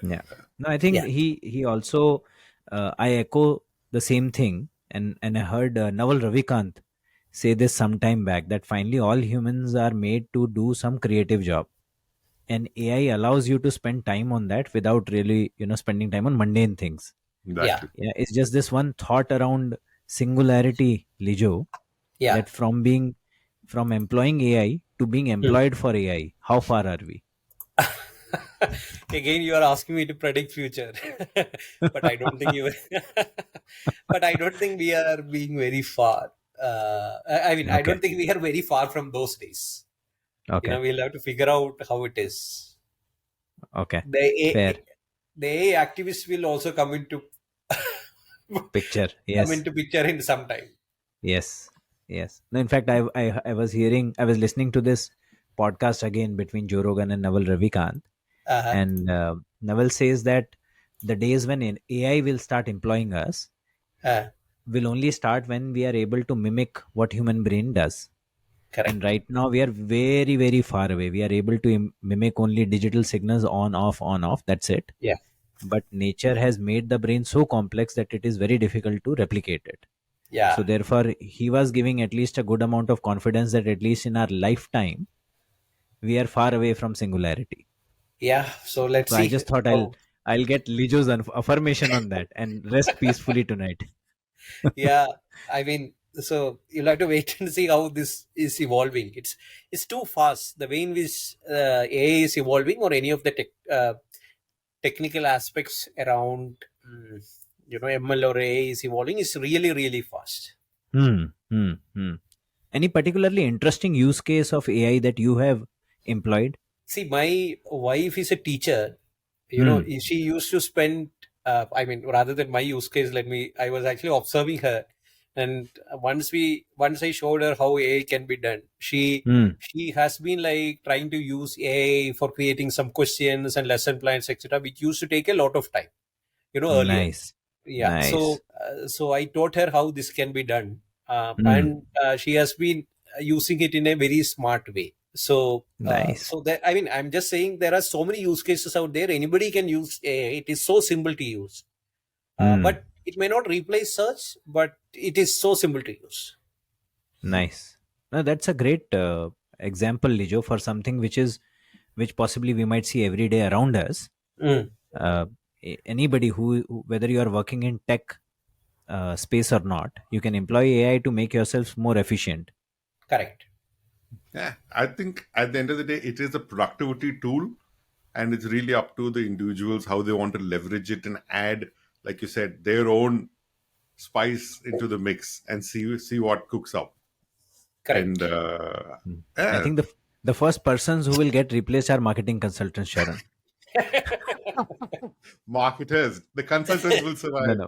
Speaker 2: Yeah. No, I think
Speaker 3: Yeah.
Speaker 2: he also. I echo the same thing, and I heard Naval Ravikant say this some time back that finally all humans are made to do some creative job, and AI allows you to spend time on that without really spending time on mundane things.
Speaker 3: Yeah.
Speaker 4: Exactly.
Speaker 2: Yeah, it's just this one thought around singularity, Lijo,
Speaker 3: Yeah.
Speaker 2: that from employing AI to being
Speaker 3: Hmm.
Speaker 2: employed for AI, how far are we?
Speaker 3: Again, you are asking me to predict future, but I don't think you. But I don't think we are being very far. I mean, I
Speaker 2: Okay,
Speaker 3: don't think we are very far from those days.
Speaker 2: okay,
Speaker 3: We'll have to figure out how it is.
Speaker 2: okay.
Speaker 3: The
Speaker 2: Fair
Speaker 3: the AI activists will also come into
Speaker 2: picture.
Speaker 3: come
Speaker 2: Yes,
Speaker 3: into picture in some time.
Speaker 2: yes, yes. No, in fact, I I was listening to this podcast again between Joe Rogan and Naval Ravikant,
Speaker 3: Uh-huh.
Speaker 2: and Naval says that the days when AI will start employing us
Speaker 3: Uh,
Speaker 2: will only start when we are able to mimic what human brain does. And
Speaker 3: Correct.
Speaker 2: right now we are very, very far away. We are able to mimic only digital signals on, off, on, off. That's it.
Speaker 3: Yeah.
Speaker 2: But nature has made the brain so complex that it is very difficult to replicate it. So
Speaker 3: Yeah.
Speaker 2: therefore, he was giving at least a good amount of confidence that at least in our lifetime, we are far away from singularity.
Speaker 3: Yeah. So let's
Speaker 2: So I
Speaker 3: see
Speaker 2: just thought
Speaker 3: how.
Speaker 2: I'll get Lijo's affirmation on that and rest peacefully tonight.
Speaker 3: Yeah, I mean, so you'll have to wait and see how this is evolving. It's too fast. The way in which AI is evolving, or any of the technical aspects around, ML or AI is evolving, is really really fast.
Speaker 2: Hmm. Hmm. Hmm. Any particularly interesting use case of AI that you have employed?
Speaker 3: See, my wife is a teacher.
Speaker 2: Hmm.
Speaker 3: She used to spend. I mean, rather than my use case, I was actually observing her, and once I showed her how AI can be done,
Speaker 2: Hmm.
Speaker 3: she has been like trying to use AI for creating some questions and lesson plans, etc., which used to take a lot of time, earlier.
Speaker 2: Nice.
Speaker 3: Yeah.
Speaker 2: Nice.
Speaker 3: So I taught her how this can be done,
Speaker 2: Hmm.
Speaker 3: and she has been using it in a very smart way.
Speaker 2: Nice.
Speaker 3: So that, I mean, I'm just saying there are so many use cases out there. Anybody can use AI. It is so simple to use,
Speaker 2: Hmm.
Speaker 3: but it may not replace search, but it is so simple to use.
Speaker 2: Nice. No, that's a great example, Lijo, for something which possibly we might see every day around us.
Speaker 3: Mm,
Speaker 2: Uh, Anybody whether you are working in tech space or not, you can employ AI to make yourself more efficient.
Speaker 3: correct.
Speaker 4: Yeah, I think at the end of the day, it is a productivity tool, and it's really up to the individuals how they want to leverage it and add, like you said, their own spice into the mix and see what cooks up. And
Speaker 3: Correct.
Speaker 2: Hmm. I
Speaker 4: yeah,
Speaker 2: think the first persons who will get replaced are marketing consultants, Sharon.
Speaker 4: marketers, the consultants will
Speaker 2: No,
Speaker 4: survive.
Speaker 2: no,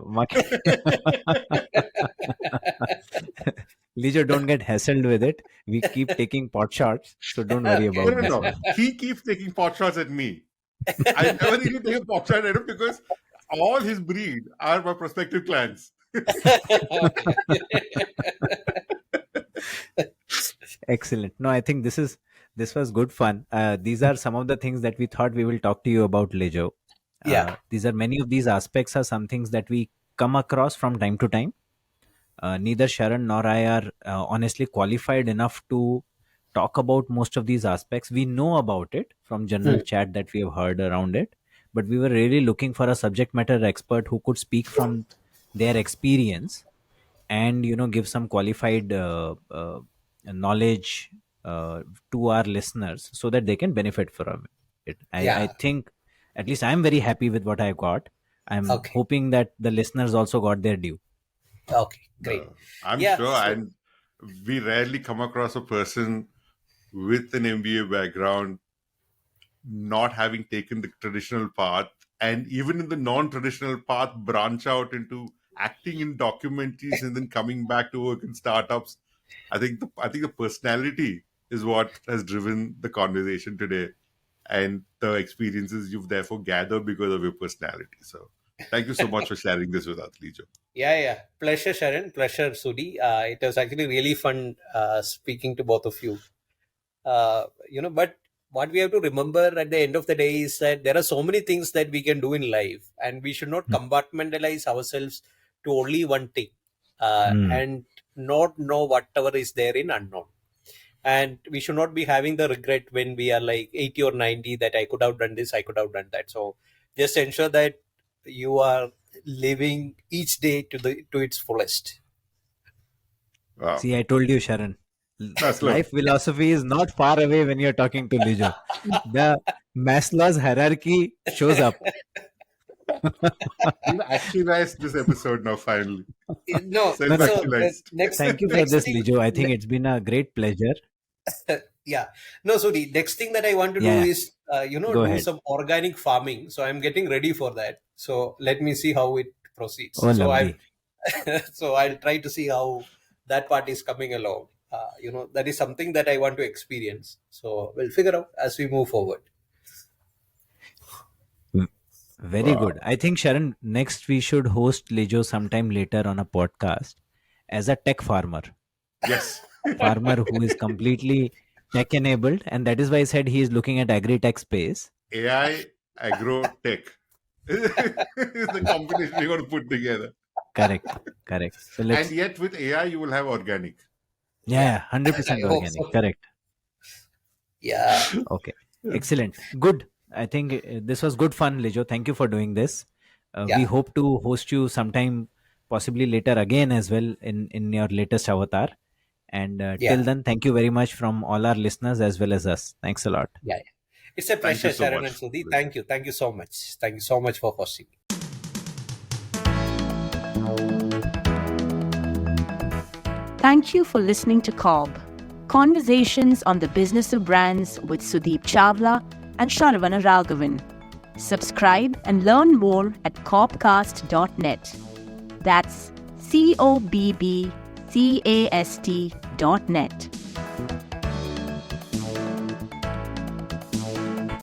Speaker 2: Lijo, don't get hassled with it. We keep taking pot shots, so don't worry
Speaker 3: Okay.
Speaker 4: No,
Speaker 2: about
Speaker 4: no,
Speaker 2: this
Speaker 4: no.
Speaker 2: one.
Speaker 4: He keeps taking pot shots at me. I never really take a pot shot at him because all his breed are my prospective clients.
Speaker 3: Okay.
Speaker 2: Excellent. No, I think this was good fun. These are some of the things that we thought we will talk to you about, Lijo.
Speaker 3: Yeah.
Speaker 2: These are many of these aspects are some things that we come across from time to time. Neither Sharon nor I are honestly qualified enough to talk about most of these aspects. We know about it from general
Speaker 3: Mm,
Speaker 2: chat that we have heard around it, but we were really looking for a subject matter expert who could speak from their experience and give some qualified knowledge to our listeners so that they can benefit from it. I
Speaker 3: yeah.
Speaker 2: think at least I'm very happy with what I got. I'm
Speaker 3: Okay.
Speaker 2: hoping that the listeners also got their due.
Speaker 3: Okay. Great.
Speaker 4: I'm
Speaker 3: Yeah.
Speaker 4: sure,
Speaker 3: So
Speaker 4: and we rarely come across a person with an MBA background not having taken the traditional path, and even in the non-traditional path, branch out into acting in documentaries and then coming back to work in startups. I think the personality is what has driven the conversation today and the experiences you've therefore gathered because of your personality. So thank you so much for sharing this with us, Lijo.
Speaker 3: Yeah. Pleasure, Sharon. Pleasure, Sudhi. It was actually really fun speaking to both of you. But what we have to remember at the end of the day is that there are so many things that we can do in life, and we should not compartmentalize ourselves to only one thing and not know whatever is there in unknown. And we should not be having the regret when we are like 80 or 90 that I could have done this, I could have done that. So just ensure that you are living each day to its fullest.
Speaker 4: Wow.
Speaker 2: See, I told you, Sharon.
Speaker 4: That's love.
Speaker 2: Life philosophy is not far away when you're talking to Lijo. The Maslow's hierarchy shows up.
Speaker 4: You've actualized this episode now, finally.
Speaker 3: No,
Speaker 4: Self-actualized.
Speaker 2: Thank you for this, Lijo. I think it's been a great pleasure.
Speaker 3: Yeah. No, so the next thing that I want to do is,
Speaker 2: Go ahead.
Speaker 3: some organic farming. So I'm getting ready for that. So let me see how it proceeds.
Speaker 2: Oh,
Speaker 3: so
Speaker 2: lovely.
Speaker 3: so I'll try to see how that part is coming along. That is something that I want to experience. So we'll figure out as we move forward.
Speaker 2: Very good. I think, Sharon, next we should host Lijo sometime later on a podcast as a tech farmer.
Speaker 4: Yes.
Speaker 2: Farmer who is completely tech enabled, and that is why I said he is looking at agri-tech space.
Speaker 4: AI, agro, tech. Is the combination we're going to put together.
Speaker 2: Correct. So
Speaker 4: And yet with AI, you will have organic.
Speaker 2: Yeah, 100%
Speaker 3: I hope
Speaker 2: organic.
Speaker 3: so.
Speaker 2: Correct.
Speaker 3: Yeah.
Speaker 2: Okay. Excellent. Good. I think this was good fun, Lijo. Thank you for doing this. We hope to host you sometime, possibly later again as well in your latest avatar. And till then, thank you very much from all our listeners as well as us. Thanks a lot.
Speaker 3: Yeah. It's a pleasure,
Speaker 4: so
Speaker 3: Sharon
Speaker 4: much.
Speaker 3: and Sudhi. Thank you. Thank you so much. Thank you so much for hosting.
Speaker 1: Thank you for listening to CoBB, Conversations on the Business of Brands with Sudeep Chawla and Sharavana Raghavan. Subscribe and learn more at cobcast.net. That's CoBBcast.net.